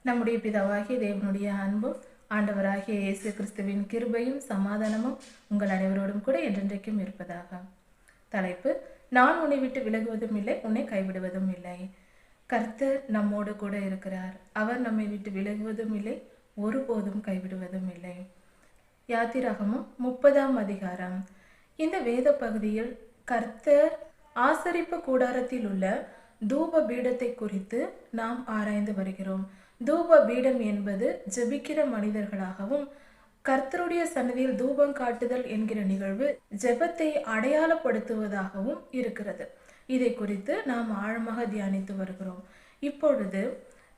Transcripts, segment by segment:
நம்முடைய பிதாவாகிய தேவனுடைய அன்பும் ஆண்டவராகிய இயேசு கிறிஸ்துவின் கிருபையும் சமாதானமும் உங்கள் அனைவரோடும் கூட என்றென்றைக்கும் இருப்பதாக. தலைப்பு: நான் உன்னை விட்டு விலகுவதும் இல்லை, உன்னை கைவிடுவதும் இல்லை. கர்த்தர் நம்மோடு கூட இருக்கிறார். அவர் நம்மை விட்டு விலகுவதும் இல்லை, ஒருபோதும் கைவிடுவதும் இல்லை. யாத்திராகமம் 30ஆம் அதிகாரம். இந்த வேத பகுதியில் கர்த்தர் ஆசரிப்பு கூடாரத்தில் உள்ள தூப பீடத்தை குறித்து நாம் ஆராய்ந்து வருகிறோம். தூப பீடம் என்பது ஜெபிக்கிற மனிதர்களாகவும், கர்த்தருடைய சன்னதியில் தூபம் காட்டுதல் என்கிற நிகழ்வு ஜெபத்தை அடையாளப்படுத்துவதாகவும் இருக்கிறது. இதை குறித்து நாம் ஆழமாக தியானித்து வருகிறோம். இப்பொழுது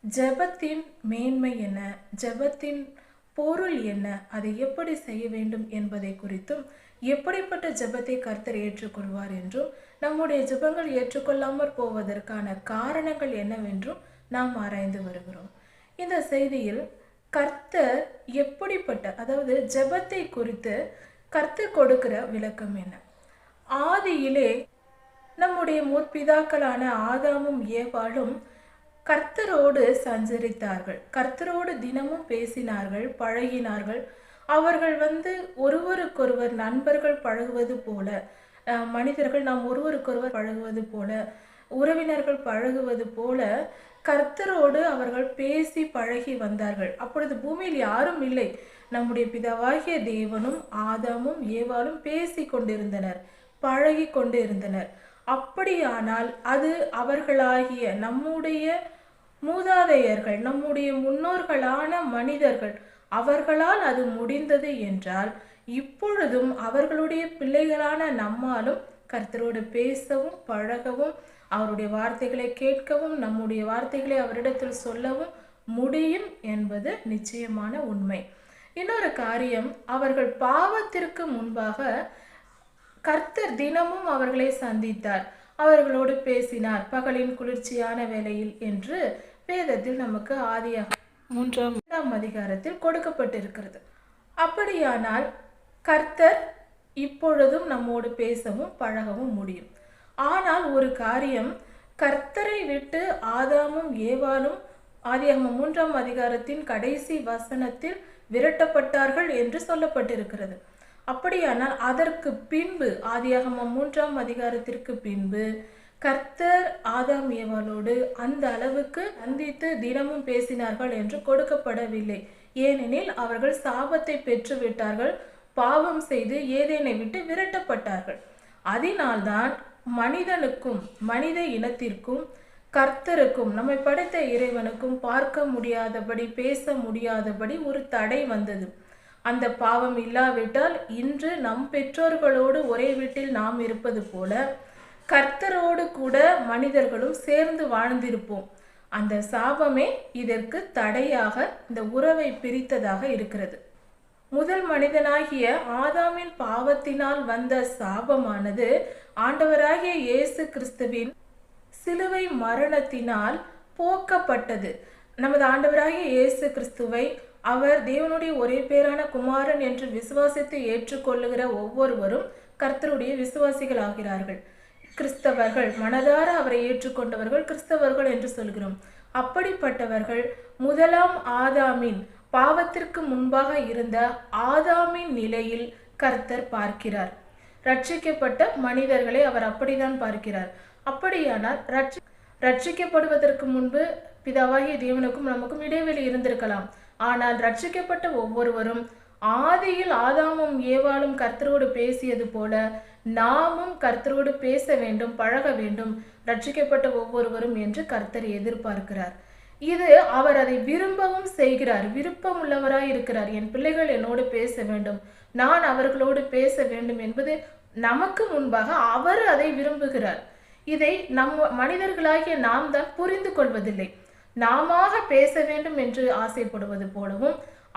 ஜெபத்தின் மேன்மை என்ன, ஜெபத்தின் பொருள் என்ன, அதை எப்படி செய்ய வேண்டும் என்பதை குறித்தும், எப்படிப்பட்ட ஜெபத்தை கர்த்தர் ஏற்றுக்கொள்வார் என்றும், நம்முடைய ஜெபங்கள் ஏற்றுக்கொள்ளாமற் போவதற்கான காரணங்கள் என்னவென்றும் நாம் ஆராய்ந்து வருகிறோம். இந்த செய்தியில் கர்த்தர் எப்படிப்பட்ட, அதாவது ஜெபத்தை குறித்து கர்த்தர் கொடுக்கிற விளக்கம் என்ன. ஆதியிலே நம்முடைய முற்பிதாக்களான ஆதாமும் ஏவாளும் கர்த்தரோடு சஞ்சரித்தார்கள். கர்த்தரோடு தினமும் பேசினார்கள், பழகினார்கள். அவர்கள் ஒருவருக்கொருவர் நண்பர்கள் பழகுவது போல, மனிதர்கள் நாம் ஒருவருக்கொருவர் பழகுவது போல, உறவினர்கள் பழகுவது போல கர்த்தரோடு அவர்கள் பேசி பழகி வந்தார்கள். அப்பொழுது பூமியில் யாரும் இல்லை. நம்முடைய பிதாவாகிய தேவனும் ஆதாமும் ஏவாளும் பேசி கொண்டிருந்தனர், பழகி கொண்டு இருந்தனர். அப்படியானால் அது அவர்களாகிய நம்முடைய மூதாதையர்கள், நம்முடைய முன்னோர்களான மனிதர்கள், அவர்களால் அது முடிந்தது என்றால், இப்பொழுதும் அவர்களுடைய பிள்ளைகளான நம்மாலும் கர்த்தரோடு பேசவும் பழகவும், அவருடைய வார்த்தைகளை கேட்கவும், நம்முடைய வார்த்தைகளை அவரிடத்தில் சொல்லவும் முடியும் என்பது நிச்சயமான உண்மை. இன்னொரு காரியம், அவர்கள் பாவத்திற்கு முன்பாக கர்த்தர் தினமும் அவர்களை சந்தித்தார், அவர்களோடு பேசினார், பகலின் குளிர்ச்சியான வேளையில் என்று வேதத்தில் நமக்கு ஆதியாகமம் 3ஆம் அதிகாரத்தில் கொடுக்கப்பட்டிருக்கிறது. அப்படியானால் கர்த்தர் இப்பொழுதும் நம்மோடு பேசவும் பழகவும் முடியும். ஆனால் ஒரு காரியம், கர்த்தரை விட்டு ஆதாமும் ஏவாளும் ஆதியாகமம் 3ஆம் அதிகாரத்தின் கடைசி வசனத்தில் விரட்டப்பட்டார்கள் என்று சொல்லப்பட்டிருக்கிறது. அப்படியானால் அதற்கு பின்பு, ஆதியாகமம் 3ஆம் அதிகாரத்திற்கு பின்பு கர்த்தர் ஆதாம் ஏவாளோடு அந்த அளவுக்கு சந்தித்து தினமும் பேசினார்கள் என்று கொடுக்கப்படவில்லை. ஏனெனில் அவர்கள் சாபத்தை பெற்றுவிட்டார்கள், பாவம் செய்து ஏதேனை விட்டு விரட்டப்பட்டார்கள். அதனால்தான் மனிதனுக்கும் மனித இனத்திற்கும் கர்த்தருக்கும், நம்மை படைத்த இறைவனுக்கும் பார்க்க முடியாதபடி, பேச முடியாதபடி ஒரு தடை வந்தது. அந்த பாவம் இல்லாவிட்டால் இன்று நம் பெற்றோர்களோடு ஒரே வீட்டில் நாம் இருப்பது போல கர்த்தரோடு கூட மனிதர்களும் சேர்ந்து வாழ்ந்திருப்போம். அந்த சாபமே இதற்கு தடையாக இந்த உறவை பிரித்ததாக இருக்கிறது. முதல் மனிதனாகிய ஆதாமின் பாவத்தினால் வந்த சாபமானது ஆண்டவராகிய இயேசு கிறிஸ்துவின் சிலுவை மரணத்தினால் போக்கப்பட்டது. நமது ஆண்டவராகிய இயேசு கிறிஸ்துவை, அவர் தேவனுடைய ஒரே பேரான குமாரன் என்று விசுவாசித்து ஏற்றுக்கொள்ளுகிற ஒவ்வொருவரும் கர்த்தருடைய விசுவாசிகள் ஆகிறார்கள். கிறிஸ்தவர்கள், மனதார அவரை ஏற்றுக்கொண்டவர்கள் கிறிஸ்தவர்கள் என்று சொல்கிறோம். அப்படிப்பட்டவர்கள் முதலாம் ஆதாமின், பாவத்திற்கு முன்பாக இருந்த ஆதாமின் நிலையில் கர்த்தர் பார்க்கிறார். ரட்சிக்கப்பட்ட மனிதர்களை அவர் அப்படித்தான் பார்க்கிறார். அப்படியானால் ரட்சிக்கப்படுவதற்கு முன்பு பிதாவாகிய தேவனுக்கும் நமக்கும் இடைவெளி இருந்திருக்கலாம். ஆனால் ரட்சிக்கப்பட்ட ஒவ்வொருவரும் ஆதியில் ஆதாமும் ஏவாளும் கர்த்தரோடு பேசியது போல நாமும் கர்த்தரோடு பேச வேண்டும், பழக வேண்டும், ரட்சிக்கப்பட்ட ஒவ்வொருவரும் என்று கர்த்தர் எதிர்பார்க்கிறார். இது அவர் அதை விரும்பவும் செய்கிறார், விருப்பம் உள்ளவராய் இருக்கிறார். என் பிள்ளைகள் என்னோடு பேச வேண்டும், நான் அவர்களோடு பேச வேண்டும் என்பது நமக்கு முன்பாக அவர் அதை விரும்புகிறார். இதை மனிதர்களாகிய நாம் தான் புரிந்து கொள்வதில்லை. நாம பேச வேண்டும் என்று ஆசைப்படுவது போலவும்,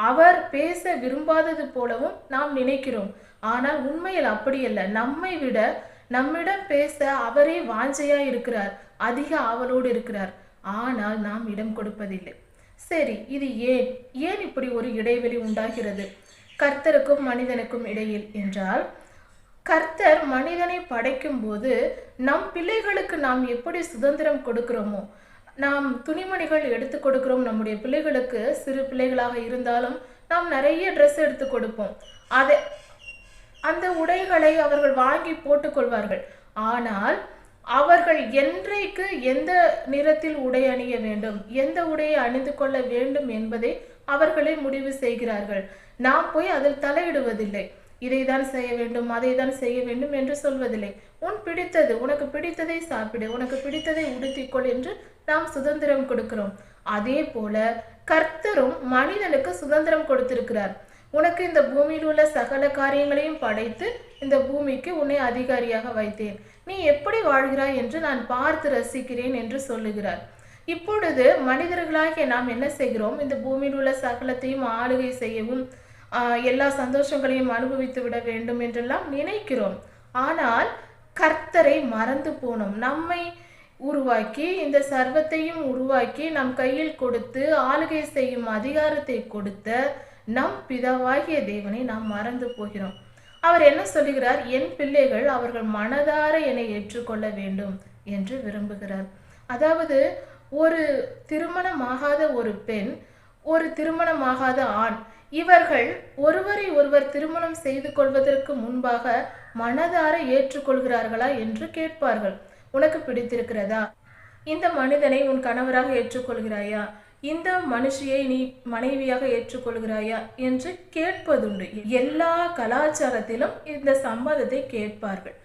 அவர் பேச விரும்பாதது போலவும் நாம் நினைக்கிறோம். ஆனால் உண்மையில் அப்படியல்ல. நம்மை விட நம்மிடம் பேச அவரே வாஞ்சையா இருக்கிறார், அதிக ஆவலோடு இருக்கிறார். ஆனால் நாம் இடம் கொடுப்பதில்லை. சரி, இது ஏன் இப்படி ஒரு இடைவெளி உண்டாகிறது கர்த்தருக்கும் மனிதனுக்கும் இடையில் என்றால், கர்த்தர் மனிதனை படைக்கும் போது நம் பிள்ளைகளுக்கு நாம் எப்படி சுதந்திரம் கொடுக்கிறோமோ, நாம் துணிமணிகள் எடுத்து கொடுக்கிறோம் நம்முடைய பிள்ளைகளுக்கு. சிறு பிள்ளைகளாக இருந்தாலும் நாம் நிறைய ட்ரெஸ் எடுத்து கொடுப்போம். அதை அந்த உடைகளை அவர்கள் வாங்கி போட்டுக்கொள்வார்கள். ஆனால் அவர்கள் என்றைக்கு எந்த நிறத்தில் உடை அணிய வேண்டும், எந்த உடையை அணிந்து கொள்ள வேண்டும் என்பதை அவர்களே முடிவு செய்கிறார்கள். நாம் போய் அதில் தலையிடுவதில்லை. இதை தான் செய்ய வேண்டும், அதை தான் செய்ய வேண்டும் என்று சொல்வதில்லை. உனக்கு பிடித்ததை சாப்பிடு, உனக்கு பிடித்ததை உடுத்திக்கொள் என்று நாம் சுதந்திரம் கொடுக்கிறோம். அதே போல கர்த்தரும் மனிதனுக்கு சுதந்திரம் கொடுத்திருக்கிறார். உனக்கு இந்த பூமியில் உள்ள சகல காரியங்களையும் படைத்து இந்த பூமிக்கு உன்னை அதிகாரியாக வைத்தேன். நீ எப்படி வாழ்கிறாய் என்று நான் பார்த்து ரசிக்கிறேன் என்று சொல்லுகிறார். இப்பொழுது மனிதர்களாகிய நாம் என்ன செய்கிறோம்? இந்த பூமியில் உள்ள சகலத்தையும் ஆளுகை செய்யவும் எல்லா சந்தோஷங்களையும் அனுபவித்து விட வேண்டும் என்றெல்லாம் நினைக்கிறோம். ஆனால் கர்த்தரை மறந்து போனோம். நம்மை உருவாக்கி இந்த சர்வத்தையும் உருவாக்கி நம் கையில் கொடுத்து ஆளுகை செய்யும் அதிகாரத்தை கொடுத்த நம் பிதாவாகிய தேவனை நாம் மறந்து போகிறோம். அவர் என்ன சொல்லுகிறார்? என் பிள்ளைகள் அவர்கள் மனதார என்னை ஏற்றுக்கொள்ள வேண்டும் என்று விரும்புகிறார். அதாவது ஒரு திருமணமாகாத ஒரு பெண், ஒரு திருமணமாகாத ஆண், இவர்கள் ஒருவரை ஒருவர் திருமணம் செய்து கொள்வதற்கு முன்பாக மனதார ஏற்றுக்கொள்கிறார்களா என்று கேட்பார்கள். உனக்கு பிடித்திருக்கிறதா? இந்த மனிதனை உன் கணவராக ஏற்றுக்கொள்கிறாயா? இந்த மனுஷியை நீ மனைவியாக ஏற்றுக்கொள்கிறாயா என்று கேட்பதுண்டு. எல்லா கலாச்சாரத்திலும் இந்த சம்மதத்தை கேட்பார்கள்.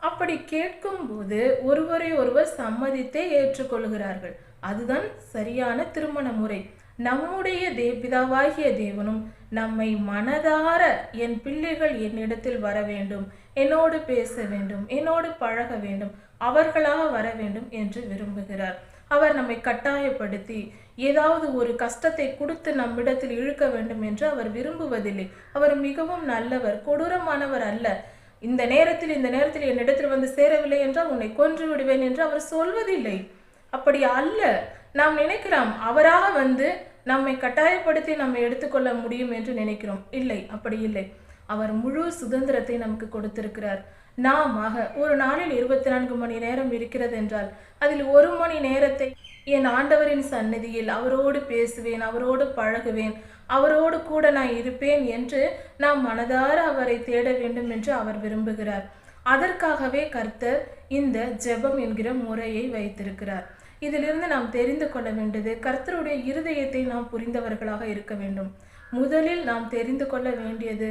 அப்படி கேட்கும்போது ஒருவரை ஒருவர் சம்மதித்தே ஏற்றுக்கொள்கிறார்கள். அதுதான் சரியான திருமண முறை. நம்முடைய பிதாவாகிய தேவனும் நம்மை மனதார என் பிள்ளைகள் என்னிடத்தில் வர வேண்டும், என்னோடு பேச வேண்டும், என்னோடு பழக வேண்டும், அவர்களாக வர வேண்டும் என்று விரும்புகிறார். அவர் நம்மை கட்டாயப்படுத்தி ஏதாவது ஒரு கஷ்டத்தை கொடுத்து நம்மிடத்தில் இழுக்க வேண்டும் என்று அவர் விரும்புவதில்லை. அவர் மிகவும் நல்லவர், கொடூரமானவர் அல்ல. இந்த நேரத்தில் என்னிடத்தில் வந்து சேரவில்லை என்றால் உன்னை கொன்று விடுவேன் என்று அவர் சொல்வதில்லை. அப்படி அல்ல. நாம் நினைக்கிறோம் அவராக வந்து நம்மை கட்டாயப்படுத்தி நம்மை எடுத்துக்கொள்ள முடியும் என்று நினைக்கிறோம். இல்லை, அப்படி இல்லை. அவர் முழு சுதந்திரத்தை நமக்கு கொடுத்திருக்கிறார். ஒரு நாளில் 24 மணி நேரம் இருக்கிறது என்றால் அதில் 1 மணி நேரத்தை என் ஆண்டவரின் சந்நிதியில் அவரோடு பேசுவேன், அவரோடு பழகுவேன், அவரோடு கூட நான் இருப்பேன் என்று நாம் மனதார அவரை தேட வேண்டும் என்று அவர் விரும்புகிறார். அதற்காகவே கர்த்தர் இந்த ஜெபம் என்கிற முறையை வைத்திருக்கிறார். இதிலிருந்து நாம் தெரிந்து கொள்ள வேண்டியது, கர்த்தருடைய இருதயத்தை நாம் புரிந்தவர்களாக இருக்க வேண்டும். முதலில் நாம் தெரிந்து கொள்ள வேண்டியது,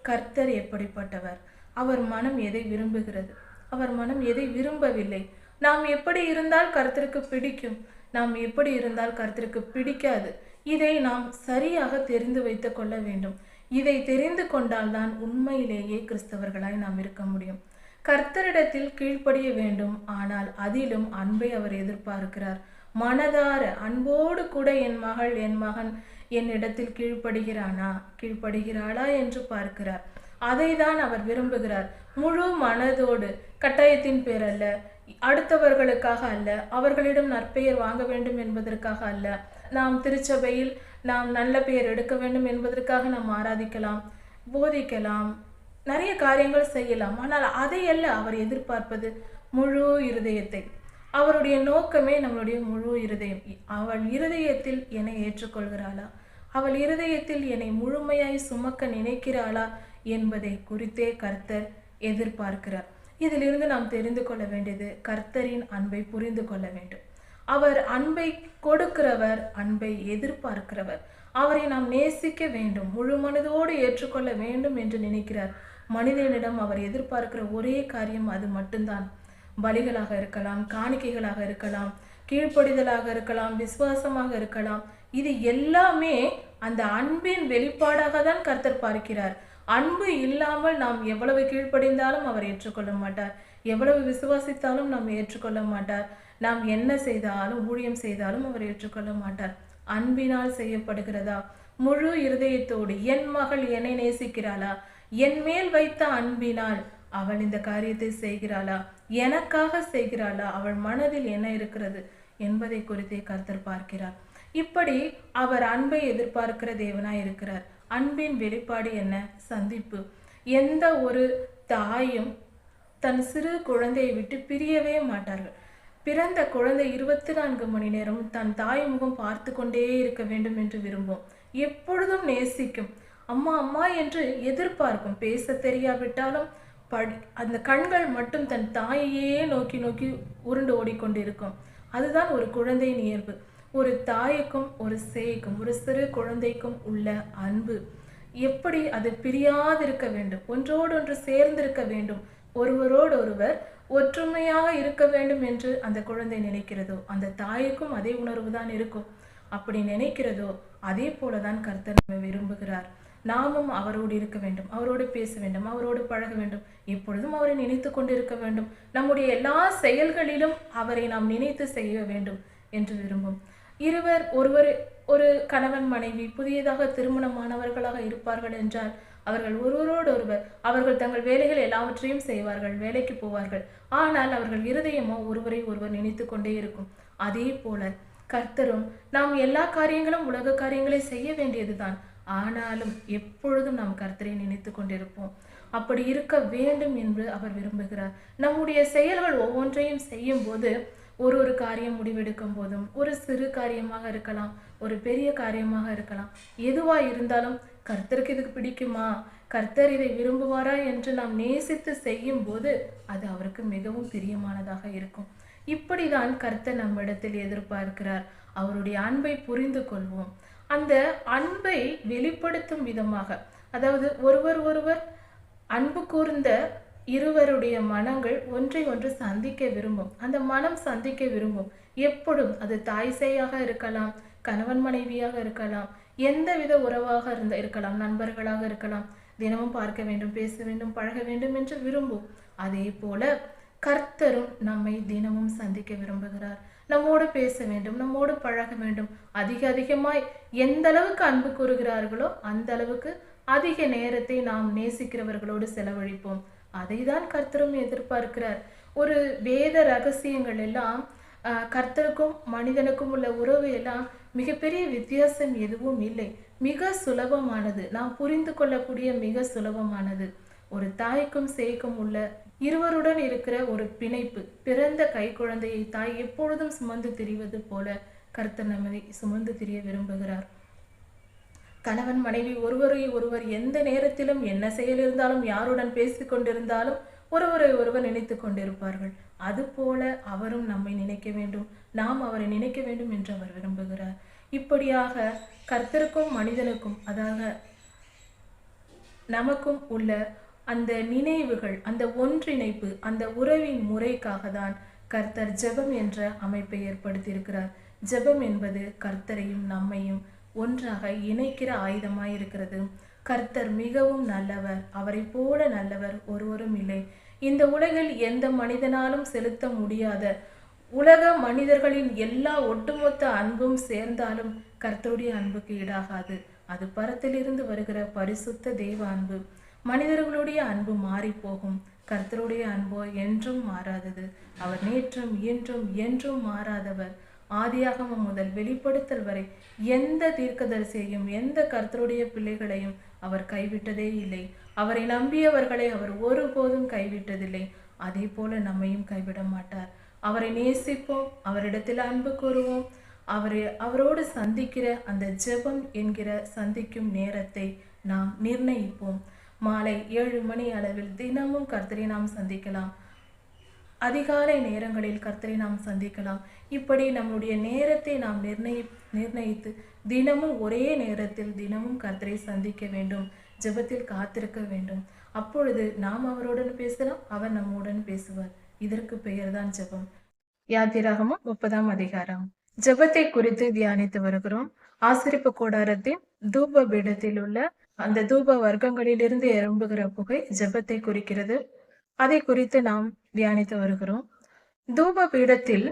கர்த்தர் எப்படிப்பட்டவர், அவர் மனம் எதை விரும்புகிறது, அவர் மனம் எதை விரும்பவில்லை. நாம் எப்படி இருந்தால் கர்த்தருக்கு பிடிக்கும், நாம் எப்படி இருந்தால் கர்த்தருக்கு பிடிக்காது, இதை நாம் சரியாக தெரிந்து வைத்து கொள்ள வேண்டும். இதை தெரிந்து கொண்டால்தான் உண்மையிலேயே கிறிஸ்தவர்களாய் நாம் இருக்க முடியும். கர்த்தரிடத்தில் கீழ்ப்படிய வேண்டும், ஆனால் அதிலும் அன்பை அவர் எதிர்பார்க்கிறார். மனதார அன்போடு கூட என் மகள் என் மகன் என்னிடத்தில் கீழ்ப்படுகிறாளா என்று பார்க்கிறார். அதை தான் அவர் விரும்புகிறார். முழு மனதோடு, கட்டாயத்தின் பேர் அல்ல, அடுத்தவர்களுக்காக அல்ல, அவர்களிடம் நற்பெயர் வாங்க வேண்டும் என்பதற்காக அல்ல, நாம் திருச்சபையில் நாம் நல்ல பெயர் எடுக்க வேண்டும் என்பதற்காக நாம் ஆராதிக்கலாம், போதிக்கலாம், நிறைய காரியங்கள் செய்யலாம். ஆனால் அதையல்ல அவர் எதிர்பார்ப்பது, முழு இருதயத்தை. அவருடைய நோக்கமே நம்மளுடைய முழு இருதயம். அவள் இருதயத்தில் என்னை ஏற்றுக்கொள்கிறாளா, அவள் இருதயத்தில் என்னை முழுமையாய் சுமக்க நினைக்கிறாளா என்பதை குறித்தே கர்த்தர் எதிர்பார்க்கிறார். இதிலிருந்து நாம் தெரிந்து கொள்ள வேண்டியது, கர்த்தரின் அன்பை புரிந்து கொள்ள வேண்டும். அவர் அன்பை கொடுக்கிறவர், அன்பை எதிர்பார்க்கிறவர். அவரை நாம் நேசிக்க வேண்டும், முழு மனதோடு ஏற்றுக்கொள்ள வேண்டும் என்று நினைக்கிறார். மனிதனிடம் அவர் எதிர்பார்க்கிற ஒரே காரியம் அது மட்டும்தான். பலிகளாக இருக்கலாம், காணிக்கைகளாக இருக்கலாம், கீழ்ப்படிதலாக இருக்கலாம், விசுவாசமாக இருக்கலாம். இது எல்லாமே அந்த அன்பின் வெளிப்பாடாக தான் கர்த்தர் பார்க்கிறார். அன்பு இல்லாமல் நாம் எவ்வளவு கீழ்ப்படிந்தாலும் அவர் ஏற்றுக்கொள்ள மாட்டார், எவ்வளவு விசுவாசித்தாலும் நாம் ஏற்றுக்கொள்ள மாட்டார், நாம் என்ன செய்தாலும் ஊழியம் செய்தாலும் அவர் ஏற்றுக்கொள்ள மாட்டார். அன்பினால் செய்யப்படுகிறதா? முழு இருதயத்தோடு என் மகள் என்னை நேசிக்கிறாளா, என் மேல் வைத்த அன்பினால் அவள் இந்த காரியத்தை செய்கிறாளா, எனக்காக செய்கிறாளா, அவள் மனதில் என்ன இருக்கிறது என்பதை குறித்தே கர்த்தர் பார்க்கிறார். இப்படி அவர் அன்பை எதிர்பார்க்கிற தேவனாய் இருக்கிறார். அன்பின் வெளிப்பாடு என்ன? சந்திப்பு. எந்த ஒரு தாயும் தன் சிறு குழந்தையை விட்டு பிரியவே மாட்டார்கள். பிறந்த குழந்தை 24 மணி நேரம் தன் தாய் முகம் பார்த்து கொண்டே இருக்க வேண்டும் என்று விரும்பும். எப்பொழுதும் நேசிக்கும். அம்மா அம்மா என்று எதிர்பார்க்கும். பேச தெரியாவிட்டாலும் அந்த கண்கள் மட்டும் தன் தாயையே நோக்கி நோக்கி உருண்டு ஓடிக்கொண்டிருக்கும். அதுதான் ஒரு குழந்தையின் இயல்பு. ஒரு தாய்க்கும் ஒரு சேய்க்கும் ஒரு சிறு குழந்தைக்கும் உள்ள அன்பு எப்படி அது பிரியாதிருக்க வேண்டும், ஒன்றோடொன்று சேர்ந்திருக்க வேண்டும், ஒருவரோடு ஒருவர் ஒற்றுமையாக இருக்க வேண்டும் என்று அந்த குழந்தை நினைக்கிறதோ அந்த தாய்க்கும் அதே உணர்வு தான் இருக்கும். அப்படி நினைக்கிறதோ அதே போலதான் கர்த்தர் நம்மை விரும்புகிறார். நாமும் அவரோடு இருக்க வேண்டும், அவரோடு பேச வேண்டும், அவரோடு பழக வேண்டும், எப்பொழுதும் அவரை நினைத்து கொண்டிருக்க வேண்டும், நம்முடைய எல்லா செயல்களிலும் அவரை நாம் நினைத்து செய்ய வேண்டும் என்று விரும்பும். ஒருவர் ஒரு கணவன் மனைவி புதியதாக திருமணமானவர்களாக இருப்பார்கள் என்றால் அவர்கள் ஒருவரோடு ஒருவர் அவர்கள் தங்கள் வேலைகள் எல்லாவற்றையும் செய்வார்கள், வேலைக்கு போவார்கள். ஆனால் அவர்கள் இருதயமோ ஒருவரை ஒருவர் நினைத்து கொண்டே இருக்கும். அதே போல கர்த்தரும் நாம் எல்லா காரியங்களும் உலக காரியங்களை செய்ய வேண்டியதுதான், ஆனாலும் எப்பொழுதும் நாம் கர்த்தரை நினைத்து கொண்டிருப்போம். அப்படி இருக்க வேண்டும் என்று அவர் விரும்புகிறார். நம்முடைய செயல்கள் ஒவ்வொன்றையும் செய்யும் போது ஒரு காரியம் முடிவெடுக்கும் போதும் ஒரு சிறு காரியமாக இருக்கலாம், ஒரு பெரிய காரியமாக இருக்கலாம், எதுவா இருந்தாலும் கர்த்தருக்கு இதுக்கு பிடிக்குமா, கர்த்தர் இதை விரும்புவாரா என்று நாம் நேசித்து செய்யும் போது அது அவருக்கு மிகவும் பிரியமானதாக இருக்கும். இப்படிதான் கர்த்தர் நம்மிடத்தில் எதிர்பார்க்கிறார். அவருடைய அன்பை புரிந்து கொள்வோம். அந்த அன்பை வெளிப்படுத்தும் விதமாக, அதாவது ஒருவர் அன்பு கூர்ந்த இருவருடைய மனங்கள் ஒன்றை ஒன்று சந்திக்க விரும்பும். அந்த மனம் சந்திக்க விரும்பும். எப்பொழுதும் அது தாய் சேயாக இருக்கலாம், கணவன் மனைவியாக இருக்கலாம், எந்தவித உறவாக இருக்கலாம், நண்பர்களாக இருக்கலாம், தினமும் பார்க்க வேண்டும், பேச வேண்டும், பழக வேண்டும் என்று விரும்பும். அதே போல கர்த்தரும் நம்மை தினமும் சந்திக்க விரும்புகிறார். நம்மோடு பேச வேண்டும், நம்மோடு பழக வேண்டும். அதிகமாய் எந்த அளவுக்கு அன்பு கூறுகிறார்களோ அந்த அளவுக்கு அதிக நேரத்தை நாம் நேசிக்கிறவர்களோடு செலவழிப்போம். அதை தான் கர்த்தரும் எதிர்பார்க்கிறார். ஒரு வேத ரகசியங்கள் எல்லாம் கர்த்தருக்கும் மனிதனுக்கும் உள்ள உறவு எல்லாம் மிகப்பெரிய வித்தியாசம் எதுவும் இல்லை. மிக சுலபமானது, நாம் புரிந்து கொள்ளக்கூடிய மிக சுலபமானது. ஒரு தாய்க்கும் சேய்க்கும் உள்ள இருவருடன் இருக்கிற ஒரு பிணைப்பு. பிறந்த கை குழந்தையை தாய் எப்பொழுதும் சுமந்து திரிவது போல கர்த்தர் நம்மை சுமந்து திரிய விரும்புகிறார். கணவன் மனைவி ஒருவரை ஒருவர் எந்த நேரத்திலும் என்ன செயல் இருந்தாலும் யாருடன் பேசிக் கொண்டிருந்தாலும் ஒருவரை ஒருவர் நினைத்து கொண்டிருப்பார்கள். அதுபோல அவரும் நம்மை நினைக்க வேண்டும், நாம் அவரை நினைக்க வேண்டும் என்று அவர் விரும்புகிறார். இப்படியாக கர்த்தருக்கும் மனிதனுக்கும், அதாவது நமக்கும் உள்ள அந்த நினைவுகள், அந்த ஒன்றிணைப்பு, அந்த உறவின் முறைக்காக தான் கர்த்தர் ஜெபம் என்ற அமைப்பை ஏற்படுத்தியிருக்கிறார். ஜெபம் என்பது கர்த்தரையும் நம்மையும் ஒன்றாக இணைக்கிற ஆயுதமாய் இருக்கிறது. கர்த்தர் மிகவும் நல்லவர், அவரை போல நல்லவர் ஒருவரும் இல்லை. இந்த உலகில் எந்த மனிதனாலும் செலுத்த முடியாத உலக மனிதர்களின் எல்லா ஒட்டுமொத்த அன்பும் சேர்ந்தாலும் கர்த்தருடைய அன்புக்கு ஈடாகாது. அது பரத்திலிருந்து வருகிற பரிசுத்த தெய்வ அன்பு. மனிதர்களுடைய அன்பு மாறி போகும், கர்த்தருடைய அன்போ என்றும் மாறாதது. அவர் நேற்றும் இன்றும் என்றும் மாறாதவர். ஆதியாகமம் முதல் வெளிப்படுத்தல் வரை எந்த தீர்க்கதரிசியையும் எந்த கர்த்தருடைய பிள்ளைகளையும் அவர் கைவிட்டதே இல்லை. அவரை நம்பியவர்களை அவர் ஒருபோதும் கைவிட்டதில்லை. அதே போல நம்மையும் கைவிட மாட்டார். அவரை நேசிப்போம், அவரிடத்தில் அன்பு கூறுவோம், அவரோடு சந்திக்கிற அந்த ஜெபம் என்கிற சந்திக்கும் நேரத்தை நாம் நிர்ணயிப்போம். மாலை 7 மணி அளவில் தினமும் கர்த்தரை நாம் சந்திக்கலாம். அதிகாலை நேரங்களில் கர்த்தரை நாம் சந்திக்கலாம். இப்படி நம்முடைய நேரத்தை நாம் நிர்ணயித்து தினமும் ஒரே நேரத்தில் தினமும் கர்த்தரை சந்திக்க வேண்டும், ஜெபத்தில் காத்திருக்க வேண்டும். அப்பொழுது நாம் அவருடன் பேசலாம், அவர் நம்முடன் பேசுவார். இதற்கு பெயர்தான் ஜெபம். யாத்திராகமம் 30ஆம் அதிகாரம். ஜெபத்தை குறித்து தியானித்து வருகிறோம். ஆசரிப்பு கூடாரத்தின் தூப பீடத்தில் உள்ள அந்த தூப வர்க்கங்களிலிருந்து எழும்புகிற புகை ஜெபத்தை குறிக்கிறது. அதை குறித்து நாம் தியானித்து வருகிறோம். தூப பீடத்தில்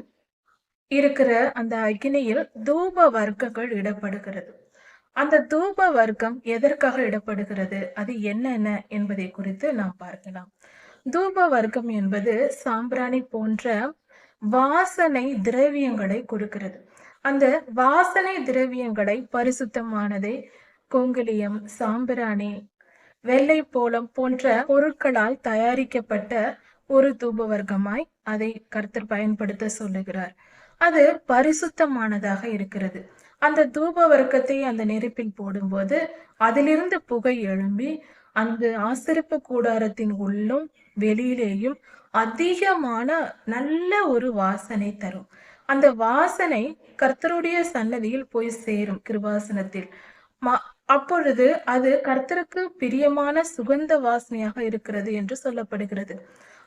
இருக்கிற அந்த அக்னியில் தூப வர்க்கங்கள் இடப்படுகிறது. அந்த தூப வர்க்கம் எதற்காக இடப்படுகிறது, அது என்னென்ன என்பதை குறித்து நாம் பார்க்கலாம். தூப வர்க்கம் என்பது சாம்பிராணி போன்ற வாசனை திரவியங்களை கொடுக்கிறது. அந்த வாசனை திரவியங்களை பரிசுத்தமானதை குங்குலியம், சாம்பிராணி, வெள்ளை போலம் போன்ற பொருட்களால் தயாரிக்கப்பட்ட ஒரு தூப வர்க்கமாய் அதை கர்த்தர் பயன்படுத்த சொல்லுகிறார். அது பரிசுத்தமானதாக இருக்கிறது. அந்த தூப வர்க்கத்தை அந்த நெருப்பில் போடும்போது அதிலிருந்து புகை எழும்பி அந்த ஆசரிப்பு கூடாரத்தின் உள்ளும் வெளியிலேயும் அதிகமான நல்ல ஒரு வாசனை தரும். அந்த வாசனை கர்த்தருடைய சன்னதியில் போய் சேரும் கிருபாசனத்தில். அப்பொழுது அது கர்த்தருக்கு பிரியமான சுகந்த வாசனையாக இருக்கிறது என்று சொல்லப்படுகிறது.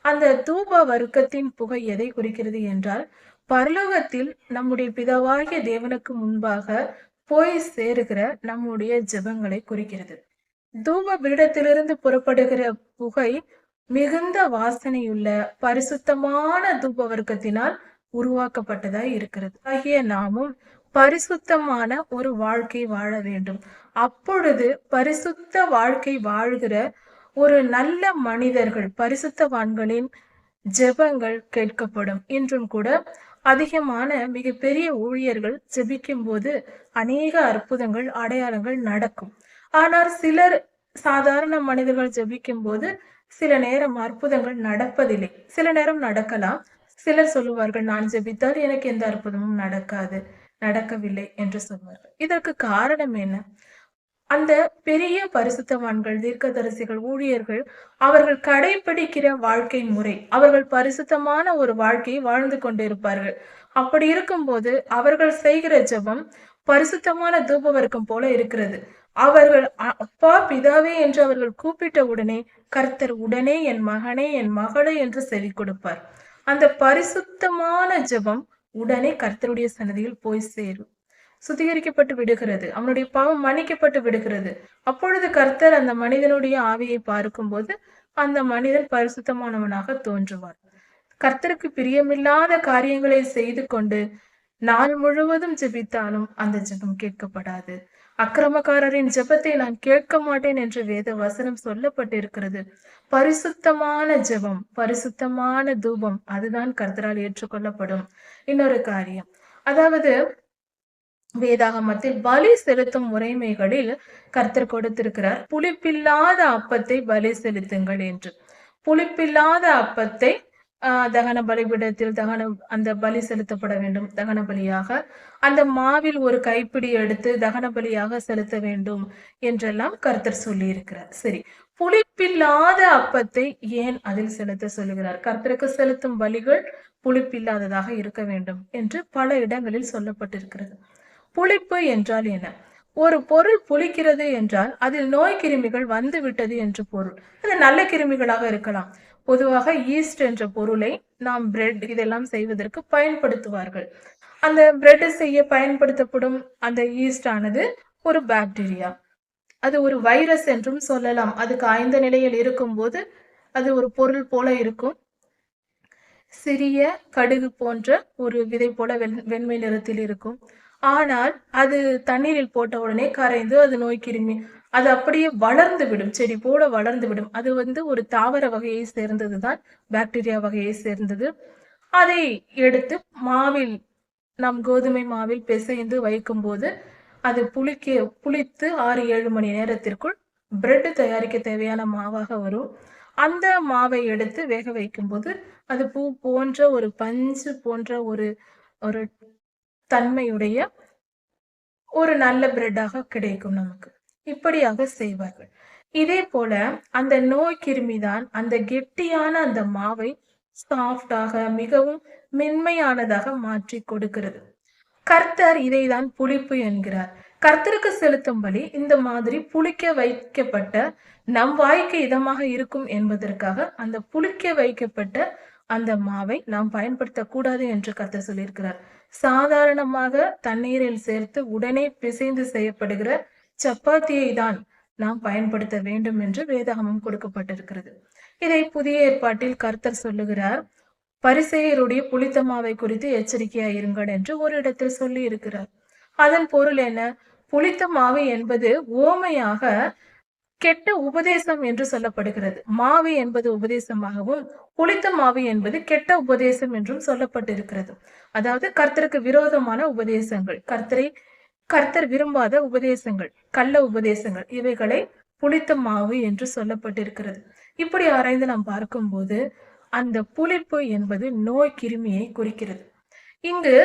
அந்த தூப வர்க்கத்தின் புகை எதை குறிக்கிறது என்றால், பரலோகத்தில் நம்முடைய பிதாவாகிய தேவனுக்கு முன்பாக போய் சேருகிற நம்முடைய ஜெபங்களை குறிக்கிறது. தூப பீடத்திலிருந்து புறப்படுகிற புகை மிகுந்த வாசனையுள்ள பரிசுத்தமான தூப வர்க்கத்தினால் உருவாக்கப்பட்டதாய் இருக்கிறது. ஆகிய நாமும் பரிசுத்தமான ஒரு வாழ்க்கை வாழ வேண்டும். அப்பொழுது பரிசுத்த வாழ்க்கை வாழ்கிற ஒரு நல்ல மனிதர்கள், பரிசுத்தவான்களின் ஜெபங்கள் கேட்கப்படும். இன்றும் கூட அதிகமான மிகப்பெரிய ஊழியர்கள் ஜெபிக்கும் போது அநேக அற்புதங்கள், அடையாளங்கள் நடக்கும். ஆனால் சிலர் சாதாரண மனிதர்கள் ஜெபிக்கும் போது சில நேரம் அற்புதங்கள் நடப்பதில்லை. சில நேரம் நடக்கலாம். சிலர் சொல்லுவார்கள், நான் ஜெபித்தால் எனக்கு எந்த அற்புதமும் நடக்கவில்லை என்று சொல்வார்கள். இதற்கு காரணம் என்ன? அந்த பெரிய பரிசுத்தவான்கள், தீர்க்கதரிசிகள், ஊழியர்கள் அவர்கள் கடைபிடிக்கிற வாழ்க்கை முறை, அவர்கள் பரிசுத்தமான ஒரு வாழ்க்கையை வாழ்ந்து கொண்டிருப்பார்கள். அப்படி இருக்கும்போது அவர்கள் செய்கிற ஜெபம் பரிசுத்தமான தூப வர்க்கம் போல இருக்கிறது. அவர்கள் அப்பா பிதாவே என்று அவர்கள் கூப்பிட்ட உடனே கர்த்தர் உடனே என் மகனே என் மகளே என்று செவி கொடுப்பார். அந்த பரிசுத்தமான ஜெபம் உடனே கர்த்தருடைய சன்னதியில் போய் சேரும். சுத்திகரிக்கப்பட்டு விடுகிறது. அவனுடைய பாவம் மன்னிக்கப்பட்டு விடுகிறது. அப்பொழுது கர்த்தர் அந்த மனிதனுடைய ஆவியை பார்க்கும்போது அந்த மனிதன் பரிசுத்தமானவனாக தோன்றுவார். கர்த்தருக்கு பிரியமில்லாத காரியங்களை செய்து கொண்டு நாள் முழுவதும் ஜெபித்தாலும் அந்த ஜெபம் கேட்கப்படாது. அக்கிரமக்காரரின் ஜெபத்தை நான் கேட்க மாட்டேன் என்று வேத வசனம் சொல்லப்பட்டிருக்கிறது. பரிசுத்தமான ஜெபம், பரிசுத்தமான தூபம், அதுதான் கர்த்தரால் ஏற்றுக்கொள்ளப்படும். இன்னொரு காரியம், அதாவது வேதாகமத்தில் பலி செலுத்தும் முறைமைகளில் கர்த்தர் கொடுத்திருக்கிறார், புளிப்பில்லாத அப்பத்தை பலி செலுத்துங்கள் என்று. புளிப்பில்லாத அப்பத்தை தகன பலிபீடத்தில் அந்த பலி செலுத்தப்பட வேண்டும். தகன பலியாக அந்த மாவில் ஒரு கைப்பிடி எடுத்து தகன பலியாக செலுத்த வேண்டும் என்றெல்லாம் கர்த்தர் சொல்லி இருக்கிறார். சரி, புளிப்பில்லாத அப்பத்தை ஏன் அதில் செலுத்த சொல்லுகிறார்? கர்த்தருக்கு செலுத்தும் பலிகள் புளிப்பில்லாததாக இருக்க வேண்டும் என்று பல இடங்களில் சொல்லப்பட்டிருக்கிறது. புளிப்பு என்றால் என்ன? ஒரு பொருள் புளிக்கிறது என்றால் அதில் நோய் கிருமிகள் வந்து விட்டது என்று பொருள். அது நல்ல கிருமிகளாக இருக்கலாம். பொதுவாக ஈஸ்ட் என்ற பொருளை நாம் பிரெட் இதெல்லாம் செய்வதற்கு பயன்படுத்துவார்கள். அந்த பிரெட் செய்ய பயன்படுத்தப்படும் அந்த ஈஸ்ட் ஆனது ஒரு பாக்டீரியா, அது ஒரு வைரஸ் என்றும் சொல்லலாம். அது காய்ந்த நிலையில் இருக்கும்போது அது ஒரு பொருள் போல இருக்கும். சிறிய கடுகு போன்ற ஒரு விதை போல வெண்மை நிறத்தில் இருக்கும். ஆனால் அது தண்ணீரில் போட்ட உடனே கரைந்து அது நோய் கிருமி, அது அப்படியே வளர்ந்து விடும், செடி போல வளர்ந்து விடும். அது ஒரு தாவர வகையை சேர்ந்ததுதான், பாக்டீரியா வகையை சேர்ந்தது. அதை எடுத்து மாவில், நாம் கோதுமை மாவில் பிசைந்து வைக்கும் போது அது புளித்து 6-7 மணி நேரத்திற்குள் பிரெட் தயாரிக்க தேவையான மாவாக வரும். அந்த மாவை எடுத்து வேக வைக்கும் போது அது பூ போன்ற ஒரு பஞ்சு போன்ற ஒரு ஒரு தன்மையுடைய ஒரு நல்ல பிரெட்டாக கிடைக்கும் நமக்கு. இப்படியாக செய்வார்கள். இதே போல அந்த நோய் கிருமிதான் அந்த கெட்டியான அந்த மாவை சாஃப்டாக, மிகவும் மென்மையானதாக மாற்றி கொடுக்கிறது. கர்த்தர் இதைதான் புளிப்பு என்கிறார். கர்த்தருக்கு செலுத்தும் பலி இந்த மாதிரி புளிக்க வைக்கப்பட்ட நம் வாய்க்கு இதமாக இருக்கும் என்பதற்காக அந்த புளிக்க வைக்கப்பட்ட அந்த மாவை நாம் பயன்படுத்தக்கூடாது என்று கர்த்தர் சொல்லியிருக்கிறார். சாதாரணமாக தண்ணீரில் சேர்த்து உடனே பிசைந்து செய்யப்படுகிற சப்பாத்தியை தான் நாம் பயன்படுத்த வேண்டும் என்று வேதாகமம் கொடுக்கப்பட்டிருக்கிறது. இதை புதிய ஏற்பாட்டில் கர்த்தர் சொல்லுகிறார், பரிசேயருடைய புளித்த மாவை குறித்து எச்சரிக்கையாயிருங்கள் என்று ஒரு இடத்தில் சொல்லி இருக்கிறார். அதன் பொருள் என்ன? புளித்த மாவு என்பது ஓமையாக கெட்ட உபதேசம் என்று சொல்லப்படுகிறது. மாவு என்பது உபதேசமாகவும் புளித்த மாவு என்பது கெட்ட உபதேசம் என்றும் சொல்லப்பட்டிருக்கிறது. அதாவது கர்த்தருக்கு விரோதமான உபதேசங்கள், கர்த்தர் விரும்பாத உபதேசங்கள், கள்ள உபதேசங்கள், இவைகளை புளித்த மாவு என்று சொல்லப்பட்டிருக்கிறது. இப்படி ஆராய்ந்து நாம் பார்க்கும்போது அந்த புளிப்பு என்பது நோய் கிருமியை குறிக்கிறது. இங்கு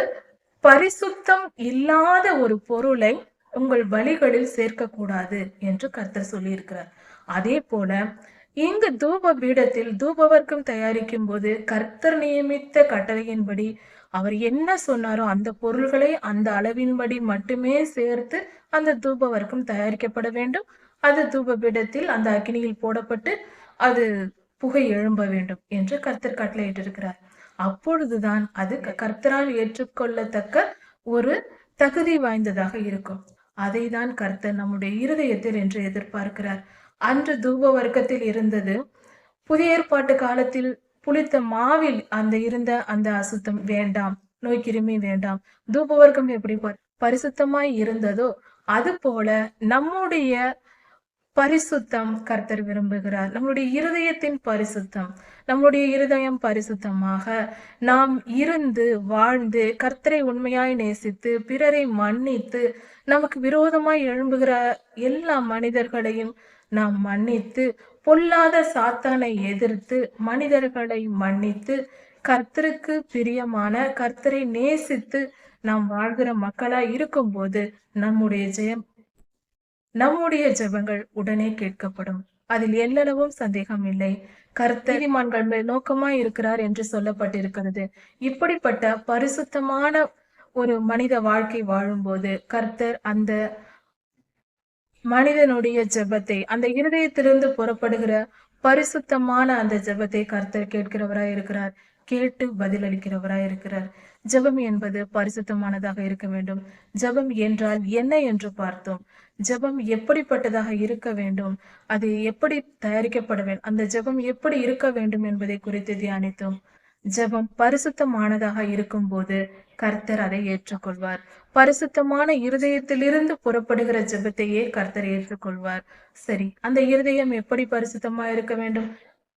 பரிசுத்தம் இல்லாத ஒரு பொருளை உங்கள் பலிகளில் சேர்க்கக்கூடாது என்று கர்த்தர் சொல்லியிருக்கிறார். அதே போல இங்கு தூப பீடத்தில் தூபவர்க்கம் தயாரிக்கும் போது கர்த்தர் நியமித்த கட்டளையின்படி அவர் என்ன சொன்னாரோ அந்த பொருள்களை அந்த அளவின்படி மட்டுமே சேர்த்து அந்த தூபவர்க்கம் தயாரிக்கப்பட வேண்டும். அது தூப பீடத்தில் அந்த அக்னியில் போடப்பட்டு அது புகை எழும்ப வேண்டும் என்று கர்த்தர் கட்டளையிட்டிருக்கிறார். அப்பொழுதுதான் அது கர்த்தரால் ஏற்றுக்கொள்ளத்தக்க ஒரு தகுதி வாய்ந்ததாக இருக்கும். அதை தான் கர்த்தர் நம்முடைய இருதயத்தில் என்று எதிர்பார்க்கிறார். அன்று தூப வர்க்கத்தில் இருந்தது. புதிய ஏற்பாட்டு காலத்தில் புளித்த மாவில் இருந்த அந்த அசுத்தம் வேண்டாம், நோய் கிருமி வேண்டாம். தூப வர்க்கம் எப்படி பரிசுத்தமாய் இருந்ததோ அது போல நம்முடைய பரிசுத்தம் கர்த்தர் விரும்புகிறார். நம்முடைய இருதயத்தின் பரிசுத்தம், நம்முடைய இருதயம் பரிசுத்தமாக நாம் இருந்து வாழ்ந்து கர்த்தரை உண்மையாய் நேசித்து பிறரை மன்னித்து நமக்கு விரோதமாய் எழும்புகிற எல்லா மனிதர்களையும் நாம் மன்னித்து பொல்லாத சாத்தானை எதிர்த்து மனிதர்களை மன்னித்து கர்த்தருக்கு பிரியமான கர்த்தரை நேசித்து நாம் வாழ்கிற மக்களாய் இருக்கும்போது நம்முடைய ஜெபங்கள் உடனே கேட்கப்படும். அதில் எல்லளவும் சந்தேகம் இல்லை. கர்த்தர் நீதிமான்கள் மேல் நோக்கமாய் இருக்கிறார் என்று சொல்லப்பட்டிருக்கிறது. இப்படிப்பட்ட பரிசுத்தமான ஒரு மனித வாழ்க்கை வாழும்போது கர்த்தர் அந்த மனிதனுடைய ஜெபத்தை, அந்த இருதயத்திலிருந்து புறப்படுகிற பரிசுத்தமான அந்த ஜெபத்தை கர்த்தர் கேட்கிறவராய் இருக்கிறார், கேட்டு பதிலளிக்கிறவராய் இருக்கிறார். ஜெபம் என்பது பரிசுத்தமானதாக இருக்க வேண்டும். ஜெபம் என்றால் என்ன என்று பார்த்தோம். ஜெபம் எப்படிப்பட்டதாக இருக்க வேண்டும், அது எப்படி தயாரிக்கப்பட வேண்டும், அந்த ஜெபம் எப்படி இருக்க வேண்டும் என்பதை குறித்து தியானித்தோம். ஜெபம் பரிசுத்தமானதாக இருக்கும் போது கர்த்தர் அதை ஏற்றுக்கொள்வார். பரிசுத்தமான இருதயத்திலிருந்து புறப்படுகிற ஜெபத்தையே கர்த்தர் ஏற்றுக்கொள்வார். சரி, அந்த இருதயம் எப்படி பரிசுத்தமா இருக்க வேண்டும்?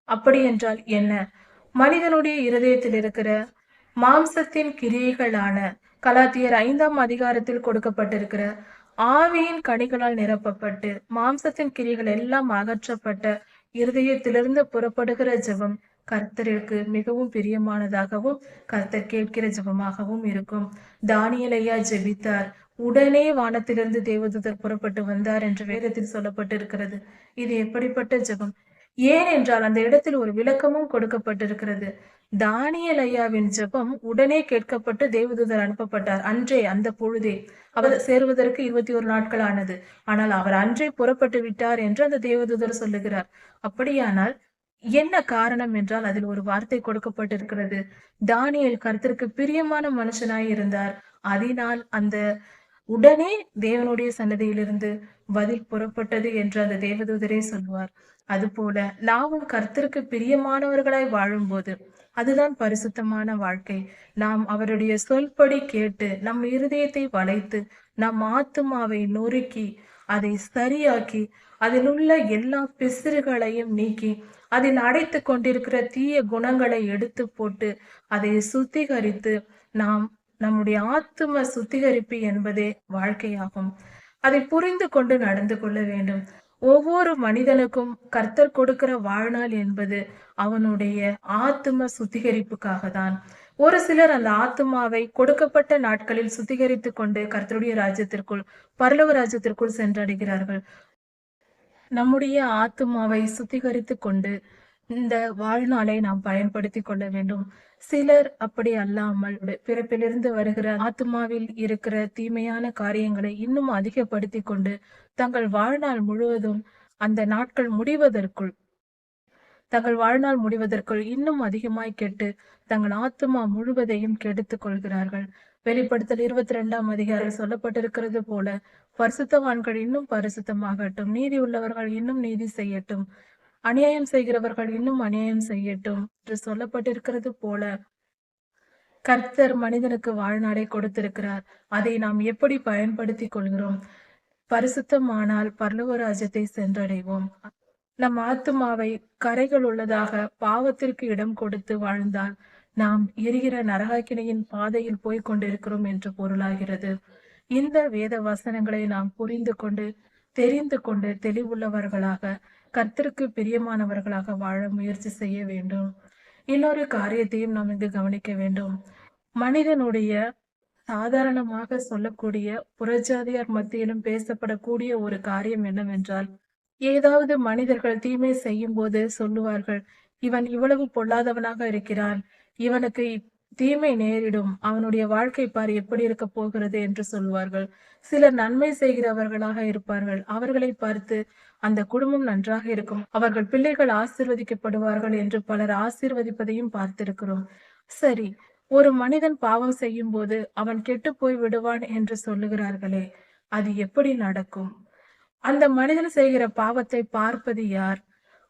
அப்படி என்றால் என்ன? மனிதனுடைய இருதயத்தில் இருக்கிற மாம்சத்தின் கிரியைகளான கலாத்தியர் 5ஆம் அதிகாரத்தில் கொடுக்கப்பட்டிருக்கிற ஆவியின் கனிகளால் நிரப்பப்பட்டு மாம்சத்தின் கிரிகள் எல்லாம் அகற்றப்பட்ட இருதயத்திலிருந்து புறப்படுகிற ஜெபம் கர்த்தருக்கு மிகவும் பிரியமானதாகவும் கர்த்தர் கேட்கிற ஜெபமாகவும் இருக்கும். தானியேல் ஐயா ஜெபித்தார், உடனே வானத்திலிருந்து தேவதூதர் புறப்பட்டு வந்தார் என்று வேதத்தில் சொல்லப்பட்டிருக்கிறது. இது எப்படிப்பட்ட ஜெபம்? ஏனென்றால் அந்த இடத்தில் ஒரு விளக்கமும் கொடுக்கப்பட்டிருக்கிறது. தானியேல் ஐயாவின் ஜெபம் உடனே கேட்கப்பட்டு தேவதூதர் அனுப்பப்பட்டார். அன்றே, அந்த பொழுதே. அவர் சேருவதற்கு 21 நாட்கள் ஆனது. ஆனால் அவர் அன்றே புறப்பட்டு விட்டார் என்று அந்த தேவதூதர் சொல்லுகிறார். அப்படியானால் என்ன காரணம் என்றால் அதில் ஒரு வார்த்தை கொடுக்கப்பட்டிருக்கிறது. தானியேல் கர்த்தருக்கு பிரியமான மனுஷனாய் இருந்தார், அதனால் அந்த உடனே தேவனுடைய சன்னதியிலிருந்து பதில் புறப்பட்டது என்று அந்த தேவதூதரே சொல்வார். அதுபோல நாமும் கர்த்தருக்கு பிரியமானவர்களாய் வாழும்போது அதுதான் பரிசுத்தமான வாழ்க்கை. நாம் அவருடைய சொல்படி கேட்டு நம் இருதயத்தை வளைத்து நம் ஆத்துமாவை நொறுக்கி அதை சரியாக்கி அதில் உள்ள எல்லா பிசிறுகளையும் நீக்கி அதில் அடைத்து கொண்டிருக்கிற தீய குணங்களை எடுத்து போட்டு அதை சுத்திகரித்து நம்முடைய ஆத்தும சுத்திகரிப்பு என்பதே வாழ்க்கையாகும். அதை புரிந்து கொண்டு நடந்து கொள்ள வேண்டும். ஒவ்வொரு மனிதனுக்கும் கர்த்தர் கொடுக்கிற வாழ்நாள் என்பது அவனுடைய ஆத்தும சுத்திகரிப்புக்காக தான். ஒரு சிலர் அந்த ஆத்துமாவை கொடுக்கப்பட்ட நாட்களில் சுத்திகரித்து கொண்டு கர்த்தருடைய ராஜ்யத்திற்குள், பரலோக ராஜ்யத்திற்குள் சென்றடைகிறார்கள். நம்முடைய ஆத்துமாவை சுத்திகரித்து கொண்டு இந்த வாழ்நாளை நாம் பயன்படுத்தி கொள்ள வேண்டும். சிலர் அப்படி அல்லாமல் பிறப்பிலிருந்து வருகிற ஆத்மாவில் இருக்கிற தீமையான காரியங்களை இன்னும் அதிகப்படுத்தி கொண்டு தங்கள் வாழ்நாள் முழுவதும் அந்த நாட்கள் முடிவதற்குள் இன்னும் அதிகமாய் கெட்டு தங்கள் ஆத்மா முழுவதையும் கெடுத்துக் கொள்கிறார்கள். வெளிப்படுத்தல் 22ஆம் அதிகாரம் சொல்லப்பட்டிருக்கிறது போல, பரிசுத்தவான்கள் இன்னும் பரிசுத்தமாகட்டும், நீதி உள்ளவர்கள் இன்னும் நீதி செய்யட்டும், அநியாயம் செய்கிறவர்கள் இன்னும் அநியாயம் செய்யட்டும் என்று சொல்லப்பட்டிருக்கிறது போல கர்த்தர் மனிதனுக்கு வாழ்நாளை கொடுத்திருக்கிறார். அதை நாம் எப்படி பயன்படுத்தி கொள்கிறோம்? பரிசுத்தமானால் பரலோக ராஜ்யத்தை சென்றடைவோம். நம் ஆத்துமாவை கரைகள் உள்ளதாக பாவத்திற்கு இடம் கொடுத்து வாழ்ந்தால் நாம் எரிகிற நரகாக்கினையின் பாதையில் போய் கொண்டிருக்கிறோம் என்று பொருளாகிறது. இந்த வேத வசனங்களை நாம் புரிந்து கொண்டு தெரிந்து கொண்டு தெளிவுள்ளவர்களாக கர்த்தருக்கு பிரியமானவர்களாக வாழ முயற்சி செய்ய வேண்டும். இன்னொரு காரியத்தையும் நாம் இங்கு கவனிக்க வேண்டும். மனிதனுடைய சாதாரணமாக சொல்லக்கூடிய புறஜாதியார் மத்தியிலும் பேசப்படக்கூடிய ஒரு காரியம் என்னவென்றால், ஏதாவது மனிதர்கள் தீமை செய்யும் போது சொல்லுவார்கள், இவன் இவ்வளவு பொல்லாதவனாக இருக்கிறான், இவனுக்கு தீமை நேரிடும், அவனுடைய வாழ்க்கை பார் எப்படி இருக்க போகிறது என்று சொல்வார்கள். சிலர் நன்மை செய்கிறவர்களாக இருப்பார்கள், அவர்களை பார்த்து அந்த குடும்பம் நன்றாக இருக்கும், அவர்கள் பிள்ளைகள் ஆசீர்வதிக்கப்படுவார்கள் என்று பலர் ஆசீர்வதிப்பதையும் பார்த்திருக்கிறோம். சரி, ஒரு மனிதன் பாவம் செய்யும் போது அவன் கெட்டு போய் விடுவான் என்று சொல்லுகிறார்களே, அது எப்படி நடக்கும்? அந்த மனிதன் செய்கிற பாவத்தை பார்ப்பது யார்?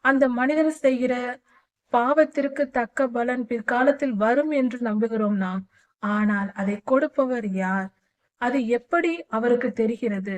அந்த மனிதன் செய்கிற பாவத்திற்கு தக்க பலன் பிற்காலத்தில் வரும் என்று நம்புகிறோம் நாம். ஆனால் அதை கொடுப்பவர் யார்? அது எப்படி அவருக்கு தெரிகிறது?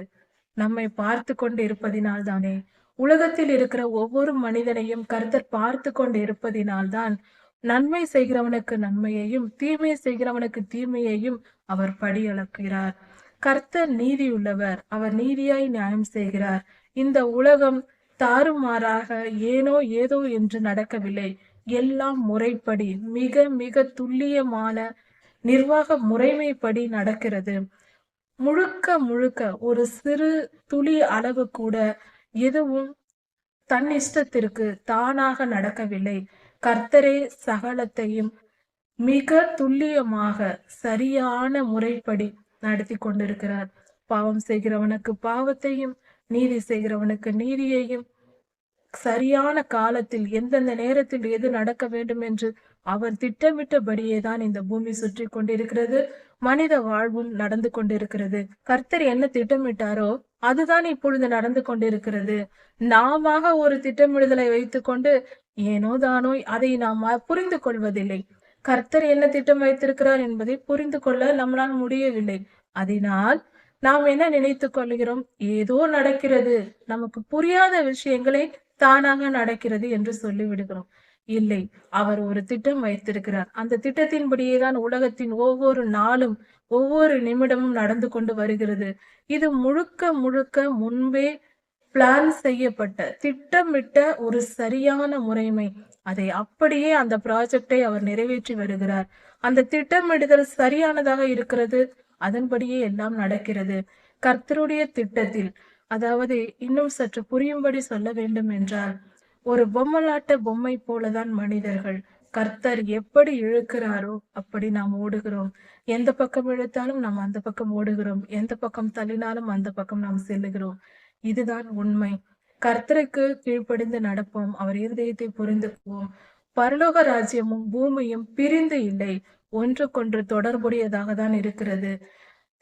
நம்மை பார்த்து கொண்டு இருப்பதினால்தானே. உலகத்தில் இருக்கிற ஒவ்வொரு மனிதனையும் கர்த்தர் பார்த்து கொண்டு இருப்பதினால்தான் நன்மை செய்கிறவனுக்கு நன்மையையும் தீமை செய்கிறவனுக்கு தீமையையும் அவர் படி அளக்கிறார். கர்த்தர் நீதியுள்ளவர், அவர் நீதியாய் நியாயம் செய்கிறார். இந்த உலகம் தாறுமாறாக ஏனோ ஏதோ என்று நடக்கவில்லை. எல்லாம் முறைப்படி மிக மிக துல்லியமான நிர்வாக முறைமைப்படி நடக்கிறது. முழுக்க முழுக்க ஒரு சிறு துளி அளவு கூட எதுவும் தன் இஷ்டத்திற்கு தானாக நடக்கவில்லை. கர்த்தரே சகலத்தையும் மிக துல்லியமாக சரியான முறைப்படி நடத்தி கொண்டிருக்கிறார். பாவம் செய்கிறவனுக்கு பாவத்தையும் நீதி செய்கிறவனுக்கு நீதியையும் சரியான காலத்தில் எந்தெந்த நேரத்தில் எது நடக்க வேண்டும் என்று அவர் திட்டமிட்டபடியே தான் இந்த பூமி சுற்றி கொண்டிருக்கிறது. மனித வாழ்வும் நடந்து கொண்டிருக்கிறது. கர்த்தர் என்ன திட்டமிட்டாரோ அதுதான் இப்பொழுது நடந்து கொண்டிருக்கிறது. நாம ஒரு திட்டமிடுதலை வைத்துக்கொண்டு ஏனோ தானோ அதை நாம் புரிந்து கொள்வதில்லை. கர்த்தர் என்ன திட்டம் வைத்திருக்கிறார் என்பதை புரிந்து கொள்ள நம்மளால் முடியவில்லை. அதனால் நாம் என்ன நினைத்துக் கொள்கிறோம்? ஏதோ நடக்கிறது, நமக்கு புரியாத விஷயங்களை தானாக நடக்கிறது என்று சொல்லிவிடுகிறோம். இல்லை, அவர் ஒரு திட்டம் வைத்திருக்கிறார். அந்த திட்டத்தின்படியே தான் உலகத்தின் ஒவ்வொரு நாளும் ஒவ்வொரு நிமிடமும் நடந்து கொண்டு வருகிறது. இது முழுக்க முழுக்க முன்பே பிளான் செய்யப்பட்ட திட்டமிட்ட ஒரு சரியான முறைமை. அதை அப்படியே அந்த ப்ராஜெக்டை அவர் நிறைவேற்றி வருகிறார். அந்த திட்டமிடுதல் சரியானதாக இருக்கிறது. அதன்படியே எல்லாம் நடக்கிறது. கர்த்தருடைய திட்டத்தில், அதாவது இன்னும் சற்று புரியும்படி சொல்ல வேண்டும் என்றால், ஒரு பொம்மலாட்ட பொம்மை போலதான் மனிதர்கள். கர்த்தர் எப்படி இழுக்கிறாரோ அப்படி நாம் ஓடுகிறோம். எந்த பக்கம் இழுத்தாலும் நாம் அந்த பக்கம் ஓடுகிறோம், எந்த பக்கம் தள்ளினாலும் அந்த பக்கம் நாம் செல்லுகிறோம். இதுதான் உண்மை. கர்த்தருக்கு கீழ்ப்படிந்து நடப்போம், அவர் இருதயத்தை புரிந்துக்குவோம். பரலோக ராஜ்யமும் பூமியும் பிரிந்து இல்லை, ஒன்றுக்கொன்று தொடர்புடையதாக தான் இருக்கிறது.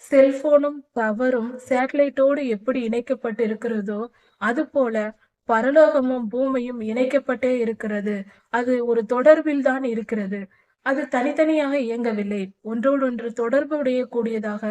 செல்போனும் டவரும் சேட்டலைட்டோடு எப்படி இணைக்கப்பட்டு இருக்கிறதோ அது போல பரலோகமும் பூமியும் இணைக்கப்பட்டே இருக்கிறது. அது ஒரு தொடர்பில் தான் இருக்கிறது. அது தனித்தனியாக இயங்கவில்லை, ஒன்றோடொன்று தொடர்புடைய கூடியதாக,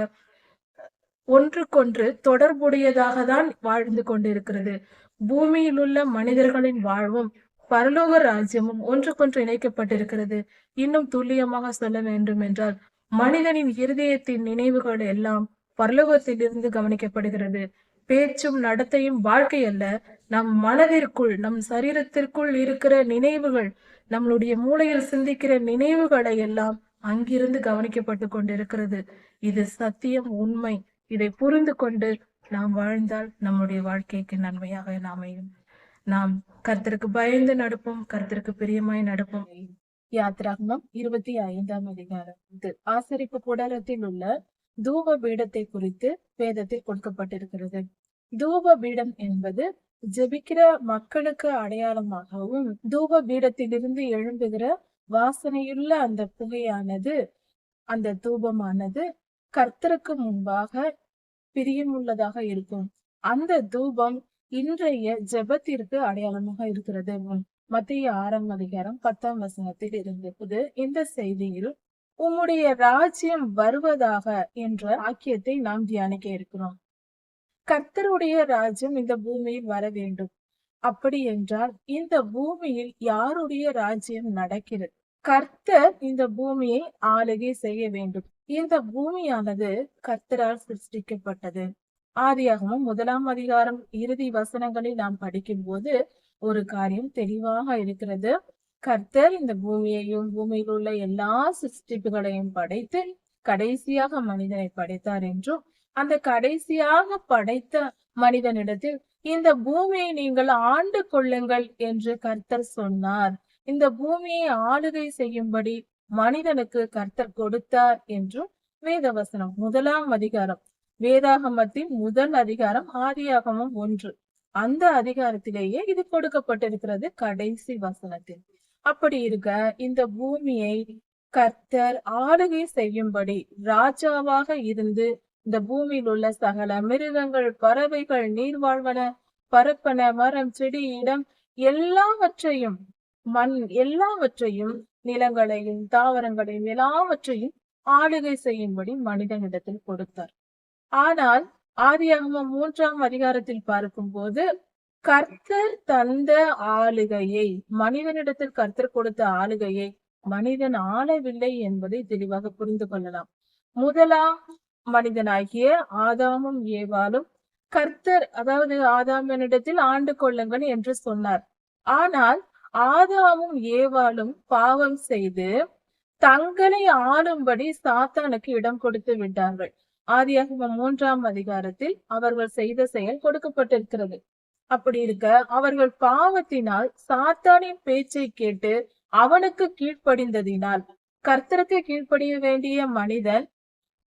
ஒன்றுக்கொன்று தொடர்புடையதாக தான் வாழ்ந்து கொண்டிருக்கிறது. பூமியில் உள்ள மனிதர்களின் வாழ்வும் பரலோக ராஜ்யமும் ஒன்றுக்கொன்று இணைக்கப்பட்டிருக்கிறது. இன்னும் துல்லியமாக சொல்ல வேண்டும் என்றால், மனிதனின் இருதயத்தின் நினைவுகள் எல்லாம் பரலோகத்திலிருந்து கவனிக்கப்படுகிறது. பேச்சும் நடத்தையும் வாழ்க்கை அல்ல, நம் மனதிற்குள் நம் சரீரத்திற்குள் இருக்கிற நினைவுகள், நம்மளுடைய மூளையில் சிந்திக்கிற நினைவுகளை எல்லாம் அங்கிருந்து கவனிக்கப்பட்டு கொண்டிருக்கிறது. இது சத்தியம், உண்மை. இதை புரிந்து கொண்டு நாம் வாழ்ந்தால் நம்முடைய வாழ்க்கைக்கு நன்மையாக அமையும். நாம் கர்த்தருக்கு பயந்து நடப்போம், கர்த்தருக்கு பிரியமாய் நடப்போம். யாத்திராகமம் 25ஆம் அதிகாரம். இது ஆசரிப்பு கூடாரத்தில் உள்ள தூப பீடத்தை குறித்து வேதத்தில் கொடுக்கப்பட்டிருக்கிறது. தூப பீடம் என்பது ஜெபிக்கிற மக்களுக்கு அடையாளமாகவும், தூப பீடத்திலிருந்து எழும்புகிற வாசனையுள்ள அந்த புகையானது, அந்த தூபமானது கர்த்தருக்கு முன்பாக பிரியமுள்ளதாக இருக்கும். அந்த தூபம் இன்றைய ஜெபத்திற்கு அடையாளமாக இருக்கிறது. மத்தேயு 6ஆம் அதிகாரம் 10ஆம் வசனத்தில் இருந்தது இந்த செய்தியில் உம்முடைய ராஜ்யம் வருவதாக என்ற வாக்கியத்தை நாம் தியானிக்க இருக்கிறோம். கர்த்தருடைய ராஜ்யம் இந்த பூமியில் வர வேண்டும். அப்படி என்றால் இந்த பூமியில் யாருடைய ராஜ்யம் நடக்கிறது? கர்த்தர் இந்த பூமியை ஆளுகை செய்ய வேண்டும். இந்த பூமியானது கர்த்தரால் சிருஷ்டிக்கப்பட்டது. ஆதியாகமம் 1ஆம் அதிகாரம் இறுதி வசனங்களில் நாம் படிக்கும் போது ஒரு காரியம் தெளிவாக இருக்கிறது. கர்த்தர் இந்த பூமியையும் பூமியில் உள்ள எல்லா சிருஷ்டிப்புகளையும் படைத்து கடைசியாக மனிதனை படைத்தார் என்றும், அந்த கடைசியாக படைத்த மனிதனிடத்தில் இந்த பூமியை நீங்கள் ஆண்டு கொள்ளுங்கள் என்று கர்த்தர் சொன்னார். இந்த பூமியை ஆளுகை செய்யும்படி மனிதனுக்கு கர்த்தர் கொடுத்தார் என்றும் வேதவசனம் 1ஆம் அதிகாரம், வேதாகமத்தின் முதல் அதிகாரம், ஆதியாகமம் 1 அந்த அதிகாரத்திலேயே இது கொடுக்கப்பட்டிருக்கிறது கடைசி வசனத்தில். அப்படி இருக்க இந்த பூமியை கர்த்தர் ஆளுகை செய்யும்படி ராஜாவாக இருந்து இந்த பூமியில் உள்ள சகல மிருகங்கள், பறவைகள், நீர்வாழ்வன, பரப்பன, மரம், செடி, இடம் எல்லாவற்றையும், மண் எல்லாவற்றையும், நிலங்களையும் தாவரங்களையும் எல்லாவற்றையும் ஆளுகை செய்யும்படி மனிதனிடத்தில் கொடுத்தார். ஆனால் ஆதியாகமம் 3ஆம் அதிகாரத்தில் பார்க்கும்போது கர்த்தர் தந்த ஆளுகையை, மனிதனிடத்தில் கர்த்தர் கொடுத்த ஆளுகையை மனிதன் ஆளவில்லை என்பதை தெளிவாக புரிந்து கொள்ளலாம். முதலாம் மனிதனாகிய ஆதாமும் ஏவாளும் கர்த்தர், அதாவது ஆதாமனிடத்தில் ஆண்டு கொள்ளுங்கள் என்று சொன்னார். ஆனால் ஆதாமும் ஏவாளும் பாவம் செய்து தங்களை ஆளும்படி சாத்தானுக்கு இடம் கொடுத்து விட்டார்கள். ஆதியாகமம் 3ஆம் அதிகாரத்தில் அவர்கள் செய்த செயல் கொடுக்கப்பட்டிருக்கிறது. அப்படி இருக்க அவர்கள் பாவத்தினால் சாத்தானின் பேச்சை கேட்டு அவனுக்கு கீழ்ப்படிந்ததினால், கர்த்தருக்கு கீழ்ப்படிய வேண்டிய மனிதன்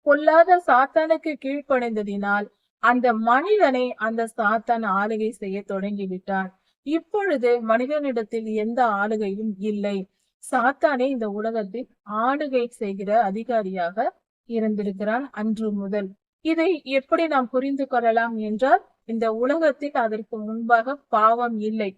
பொல்லாத சாத்தானுக்கு கீழ்ப்படைந்ததினால் அந்த மனிதனை அந்த சாத்தான் ஆளுகை செய்ய தொடங்கிவிட்டான். இப்பொழுது மனிதனிடத்தில் எந்த ஆளுகையும் இல்லை. சாத்தானே இந்த உலகத்தில் ஆளுகை செய்கிற அதிகாரியாக இருந்திருக்கிறான் அன்று முதல். இதை எப்படி நாம் புரிந்து கொள்ளலாம் என்றால், இந்த உலகத்தில் அதற்கு முன்பாக பாவம் இல்லை.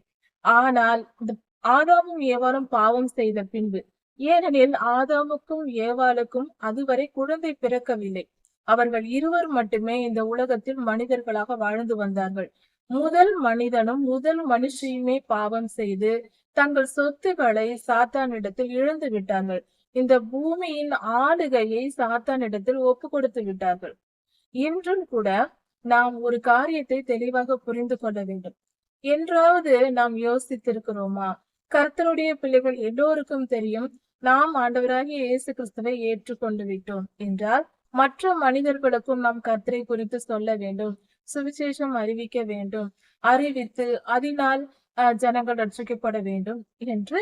ஆனால் இந்த ஆதாமும் ஏவாளும் பாவம் செய்த பின்பு, ஏனெனில் ஆதாமுக்கும் ஏவாளுக்கும் அதுவரை குழந்தை பிறக்கவில்லை. அவர்கள் இருவர் மட்டுமே இந்த உலகத்தில் மனிதர்களாக வாழ்ந்து வந்தார்கள். முதல் மனிதனும் முதல் மனுஷியுமே பாவம் செய்து தங்கள் சொத்துக்களை சாத்தானிடத்தில் இழந்து விட்டார்கள். இந்த பூமியின் ஆளுகையை சாத்தானிடத்தில் ஒப்பு கொடுத்து விட்டார்கள். இன்றும் கூட நாம் ஒரு காரியத்தை தெளிவாக புரிந்து கொள்ள வேண்டும். என்றாவது நாம் யோசித்திருக்கிறோமா? கர்த்தருடைய பிள்ளைகள் எல்லோருக்கும் தெரியும், நாம் ஆண்டவராகிய இயேசு கிறிஸ்துவை ஏற்றுக்கொண்டு விட்டோம் என்றால் மற்ற மனிதர்களுக்கும் நாம் கர்த்தரை குறித்து சொல்ல வேண்டும், சுவிசேஷம் அறிவிக்க வேண்டும், அறிவித்து அதனால் ஜனங்கள் ரட்சிக்கப்பட வேண்டும் என்று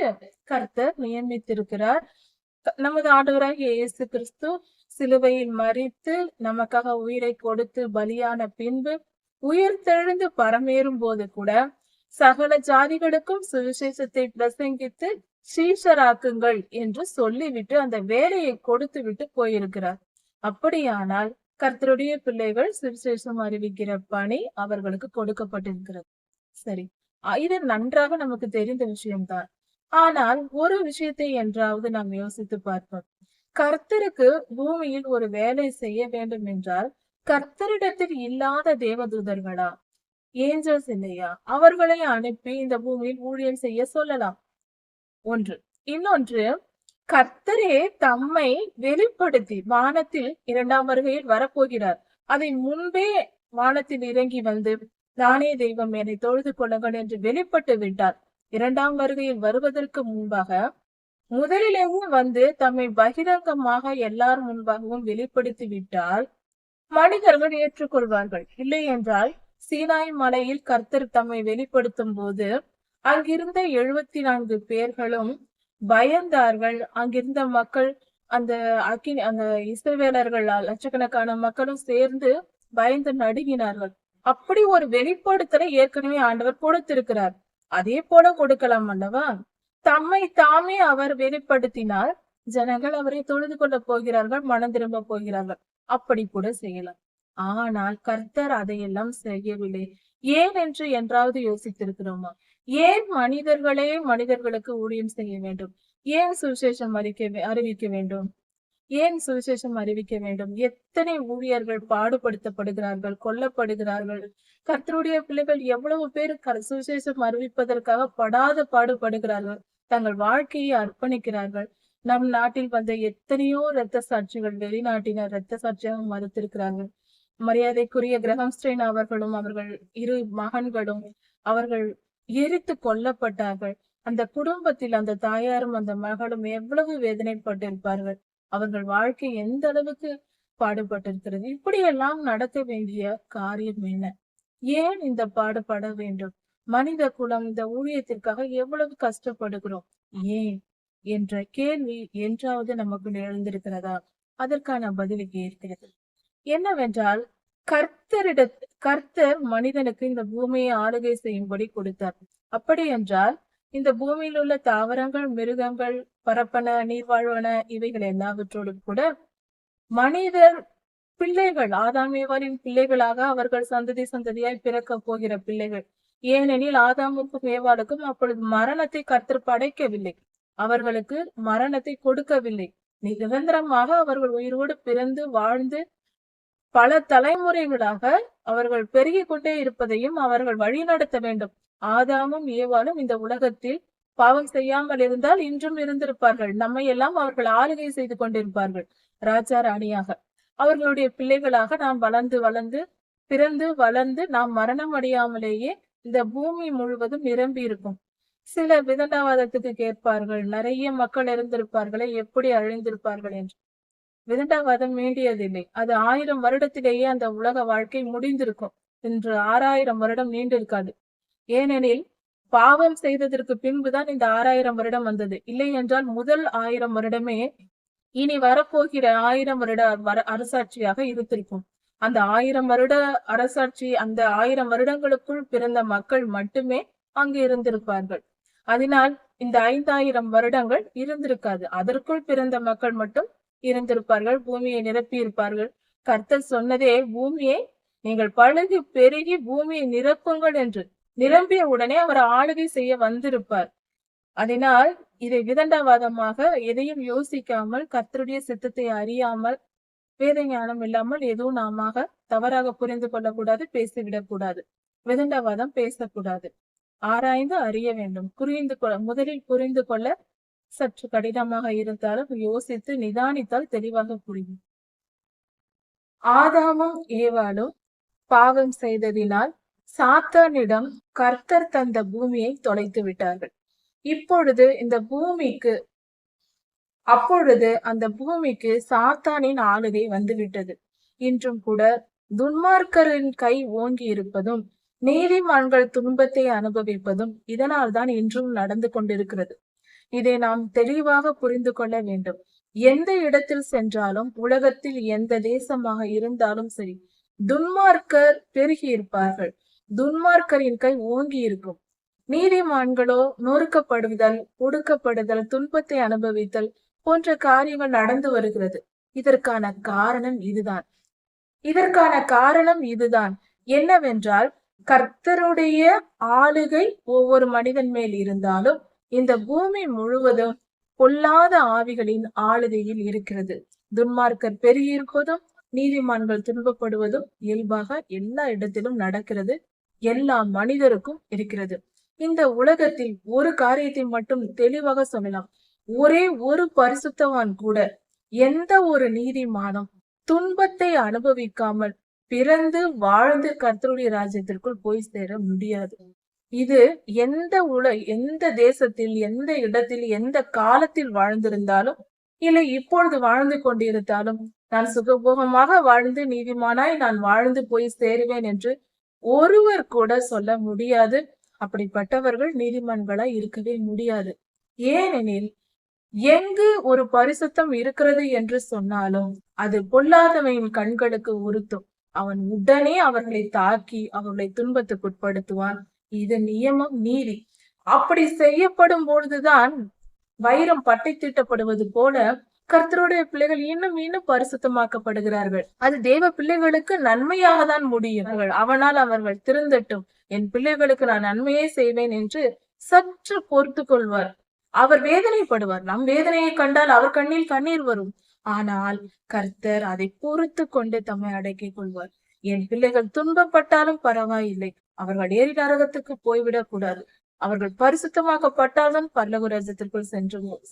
கர்த்தர் நியமித்திருக்கிறார். நமது ஆண்டவராகிய இயேசு கிறிஸ்து சிலுவையில் மரித்து நமக்காக உயிரை கொடுத்து பலியான பின்பு உயிர்த்தெழுந்து பரமேறும் போது கூட சகல ஜாதிகளுக்கும் சுவிசேஷத்தை பிரசங்கித்து சீஷராக்குங்கள் என்று சொல்லிவிட்டு அந்த வேலையை கொடுத்து விட்டு போயிருக்கிறார். அப்படியானால் கர்த்தருடைய பிள்ளைகள் சுவிசேஷம் அறிவிக்கிற பணி அவர்களுக்கு கொடுக்கப்பட்டிருக்கிறது. சரி, இது நன்றாக நமக்கு தெரிந்த விஷயம்தான். ஆனால் ஒரு விஷயத்தை என்றாவது நாம் யோசித்து பார்ப்போம். கர்த்தருக்கு பூமியில் ஒரு வேலை செய்ய வேண்டும் என்றால் கர்த்தரிடத்தில் இல்லாத தேவதூதர்களா, ஏஞ்சல்ஸ் இல்லையா, அவர்களை அனுப்பி இந்த பூமியில் ஊழியம் செய்ய சொல்லலாம். ஒன்று. இன்னொன்று, கர்த்தரே தம்மை வெளிப்படுத்தி வானத்தில் 2ஆம் வருகையில் வரப்போகிறார். அதை முன்பே வானத்தில் இறங்கி வந்து நானே தெய்வம், என்னை தொழுது கொள்ளுங்கள் என்று வெளிப்பட்டு விட்டார். 2ஆம் வருகையில் வருவதற்கு முன்பாக முதலிலேயே வந்து தம்மை பகிரங்கமாக எல்லார் முன்பாகவும் வெளிப்படுத்தி விட்டால் மனிதர்கள் ஏற்றுக்கொள்வார்கள். இல்லை என்றால் சீனாய் மலையில் கர்த்தர் தம்மை வெளிப்படுத்தும் போது அங்கிருந்த 74 பேர்களும் பயந்தார்கள். அங்கிருந்த மக்கள், அந்த இஸ்ரவேலர்கள் லட்சக்கணக்கான மக்களும் சேர்ந்து பயந்து நடுங்கினார்கள். அப்படி ஒரு வெளிப்படுத்தலை ஏற்கனவே ஆண்டவர் கொடுத்திருக்கிறார். அதே போல கொடுக்கலாம் அல்லவா? தம்மை தாமே அவர் வெளிப்படுத்தினால் ஜனங்கள் அவரை தொழுது கொள்ள போகிறார்கள், மனம் திரும்ப போகிறார்கள். அப்படி கூட செய்யலாம். ஆனால் கர்த்தர் அதையெல்லாம் செய்யவில்லை. ஏன் என்று என்றாவது யோசித்திருக்கிறோமா? ஏன் மனிதர்களே மனிதர்களுக்கு ஊழியம் செய்ய வேண்டும்? ஏன் சுவிசேஷம் அறிவிக்க வேண்டும்? ஏன் சுவிசேஷம் அறிவிக்க வேண்டும்? எத்தனை ஊழியர்கள் பாடுபடுத்தப்படுகிறார்கள், கொல்லப்படுகிறார்கள். கர்த்தருடைய பிள்ளைகள் எவ்வளவு பேர் சுவிசேஷம் அறிவிப்பதற்காக படாத பாடுபடுகிறார்கள், தங்கள் வாழ்க்கையை அர்ப்பணிக்கிறார்கள். நம் நாட்டில் வந்த எத்தனையோ இரத்த சாட்சிகள் வெளிநாட்டினர் இரத்த சாட்சியாக மறுத்திருக்கிறார்கள். மரியாதைக்குரிய கிரஹாம் ஸ்டெயின் அவர்களும் அவர்கள் 2 மகன்களும் அவர்கள் எரித்து கொல்லப்பட்டார்கள். அந்த குடும்பத்தில் அந்த தாயாரும் அந்த மகளும் எவ்வளவு வேதனைப்பட்டிருப்பார்கள். அவர்கள் வாழ்க்கை எந்த அளவுக்கு பாடுபட்டிருக்கிறது. இப்படியெல்லாம் நடக்க வேண்டிய காரியம் என்ன? ஏன் இந்த பாடுபட வேண்டும்? மனித குலம் இந்த ஊழியத்திற்காக எவ்வளவு கஷ்டப்படுகிறோம், ஏன் என்ற கேள்வி என்றாவது நமக்குள் எழுந்திருக்கிறதா? அதற்கான பதில் இங்கே இருக்கிறது. என்னவென்றால், கர்த்தர் மனிதனுக்கு இந்த பூமியை ஆளுகை செய்யும்படி கொடுத்தார். அப்படி என்றால் இந்த பூமியில் உள்ள தாவரங்கள், மிருகங்கள், பரப்பன, நீர்வாழ்வன இவைகள் எல்லாவற்றோடும் கூட மனிதர் பிள்ளைகள், ஆதாமேவாரின் பிள்ளைகளாக அவர்கள் சந்ததி சந்ததியாய் பிறக்க போகிற பிள்ளைகள். ஏனெனில் ஆதாமுக்கும் ஏவாளுக்கும் அப்பொழுது மரணத்தை கர்த்தர் படைக்கவில்லை, அவர்களுக்கு மரணத்தை கொடுக்கவில்லை. நிரந்தரமாக அவர்கள் உயிரோடு பிறந்து வாழ்ந்து பல தலைமுறைகளாக அவர்கள் பெருகி கொண்டே இருப்பதையும் அவர்கள் வழி நடத்த வேண்டும். ஆதாமும் ஏவாளும் இந்த உலகத்தில் பாவம் செய்யாமல் இருந்தால் இன்றும் இருந்திருப்பார்கள். நம்மை எல்லாம் அவர்கள் ஆளுகை செய்து கொண்டிருப்பார்கள், ராஜா ராணியாக. அவர்களுடைய பிள்ளைகளாக நாம் வளர்ந்து வளர்ந்து பிறந்து வளர்ந்து நாம் மரணம் அடையாமலேயே இந்த பூமி முழுவதும் நிரம்பி இருக்கும். சில விதண்டாவாதத்துக்கு கேட்பார்கள், நிறைய மக்கள் இருந்திருப்பார்களே, எப்படி அழிந்திருப்பார்கள் என்று. விதண்டாவாதம் வேண்டியதில்லை. அது 1000 வருடத்திலேயே அந்த உலக வாழ்க்கை முடிந்திருக்கும். இன்று 6000 வருடம் நீண்டிருக்காது. ஏனெனில் பாவம் செய்ததற்கு பின்புதான் இந்த 6000 வருடம் வந்தது. இல்லை என்றால் முதல் 1000 வருடமே இனி வரப்போகிற 1000 வருட அரசாட்சியாக இருந்திருக்கும். அந்த 1000 வருட அரசாட்சி, அந்த 1000 வருடங்களுக்குள் பிறந்த மக்கள் மட்டுமே அங்கு இருந்திருப்பார்கள். அதனால் இந்த 5000 வருடங்கள் இருந்திருக்காது. அதற்குள் பிறந்த மக்கள் மட்டும் இருந்திருப்பார்கள், பூமியை நிரப்பி இருப்பார்கள். கர்த்தர் சொன்னதே, பூமியை நீங்கள் பழுகி பெருகி பூமியை நிரப்புங்கள் என்று. நிரம்பிய உடனே அவர் ஆளுகை செய்ய வந்திருப்பார். அதனால் இதை விதண்டாவாதமாக எதையும் யோசிக்காமல், கர்த்தருடைய சித்தத்தை அறியாமல், வேத ஞானம் இல்லாமல் எதுவும் நாம தவறாக புரிந்து கொள்ளக்கூடாது, பேசிவிடக் கூடாது. விதண்டாவாதம் பேசக்கூடாது. ஆராய்ந்து அறிய வேண்டும். முதலில் புரிந்து கொள்ள சற்று கடினமாக இருந்தாலும் யோசித்து நிதானித்தால் தெளிவாக புரியும். ஆதாமும் ஏவாளும் பாவம் செய்ததினால் சாத்தானிடம் கர்த்தர் தந்த பூமியை தொலைத்து விட்டார்கள். அப்பொழுது அந்த பூமிக்கு சாத்தானின் ஆளுகை வந்துவிட்டது. இன்றும் கூட துன்மார்க்கரின் கை ஓங்கி இருப்பதும் நீதிமான்கள் துன்பத்தை அனுபவிப்பதும் இதனால் தான் இன்றும் நடந்து கொண்டிருக்கிறது. இதை நாம் தெளிவாக புரிந்து கொள்ள வேண்டும். எந்த இடத்தில் சென்றாலும், உலகத்தில் எந்த தேசமாக இருந்தாலும் சரி, துன்மார்க்கர் பெருகி இருப்பார்கள். துன்மார்க்கரின் கை ஓங்கி இருக்கும். நீதிமான்களோ நொறுக்கப்படுதல், ஒடுக்கப்படுதல், துன்பத்தை அனுபவித்தல் போன்ற காரியங்கள் நடந்து வருகிறது. இதற்கான காரணம் இதுதான். என்னவென்றால், கர்த்தருடைய ஆளுகை ஒவ்வொரு மனிதன் மேல் இருந்தாலும் இந்த பூமி முழுவதும் பொல்லாத ஆவிகளின் ஆளுகையில் இருக்கிறது. துன்மார்க்கர் பெருகி இருப்பதும் நீதிமான்கள் துன்பப்படுவதும் இயல்பாக எல்லா இடத்திலும் நடக்கிறது, எல்லா மனிதருக்கும் இருக்கிறது. இந்த உலகத்தில் ஒரு காரியத்தை மட்டும் தெளிவாக சொல்லலாம். ஒரே ஒரு பரிசுத்தவான் கூட, எந்த ஒரு நீதிமானும் துன்பத்தை அனுபவிக்காமல் பிறந்து வாழ்ந்து கர்த்தருடைய ராஜ்யத்திற்குள் போய் சேர முடியாது. இது எந்த தேசத்தில், எந்த இடத்தில், எந்த காலத்தில் வாழ்ந்திருந்தாலும், இல்லை இப்பொழுது வாழ்ந்து கொண்டிருந்தாலும், நான் சுகபோகமாக வாழ்ந்து நீதிமானாய் நான் வாழ்ந்து போய் சேருவேன் என்று ஒருவர் கூட சொல்ல முடியாது. அப்படிப்பட்டவர்கள் நீதிமான்களாய் இருக்கவே முடியாது. ஏனெனில் எங்கு ஒரு பரிசுத்தம் இருக்கிறது என்று சொன்னாலும் அது பொல்லாதவனின் கண்களுக்கு உறுத்தும். அவன் உடனே அவர்களை தாக்கி அவர்களை துன்பத்துக்குட்படுத்துவான். இது நியமம், நீதி. அப்படி செய்யப்படும் பொழுதுதான் வைரம் பட்டை தீட்டப்படுவது போல கர்த்தருடைய பிள்ளைகள் இன்னும் இன்னும் பரிசுத்தமாக்கப்படுகிறார்கள். அது தேவ பிள்ளைகளுக்கு நன்மையாக தான் முடியும். அவனால் அவர்கள் திருந்தட்டும், என் பிள்ளைகளுக்கு நான் நன்மையே செய்வேன் என்று சற்று பொறுத்து கொள்வார். அவர் வேதனைப்படுவார். நம் வேதனையை கண்டால் அவர் கண்ணில் கண்ணீர் வரும். ஆனால் கர்த்தர் அதை பொறுத்து கொண்டு தம்மை அடக்கிக் கொள்வார். என் பிள்ளைகள் துன்பப்பட்டாலும் பரவாயில்லை, அவர்கள் ஏறி நரகத்துக்கு போய்விடக் கூடாது, அவர்கள் பரிசுத்தமாக்கப்பட்டால்தான் பரலோக ராஜ்யத்திற்குள்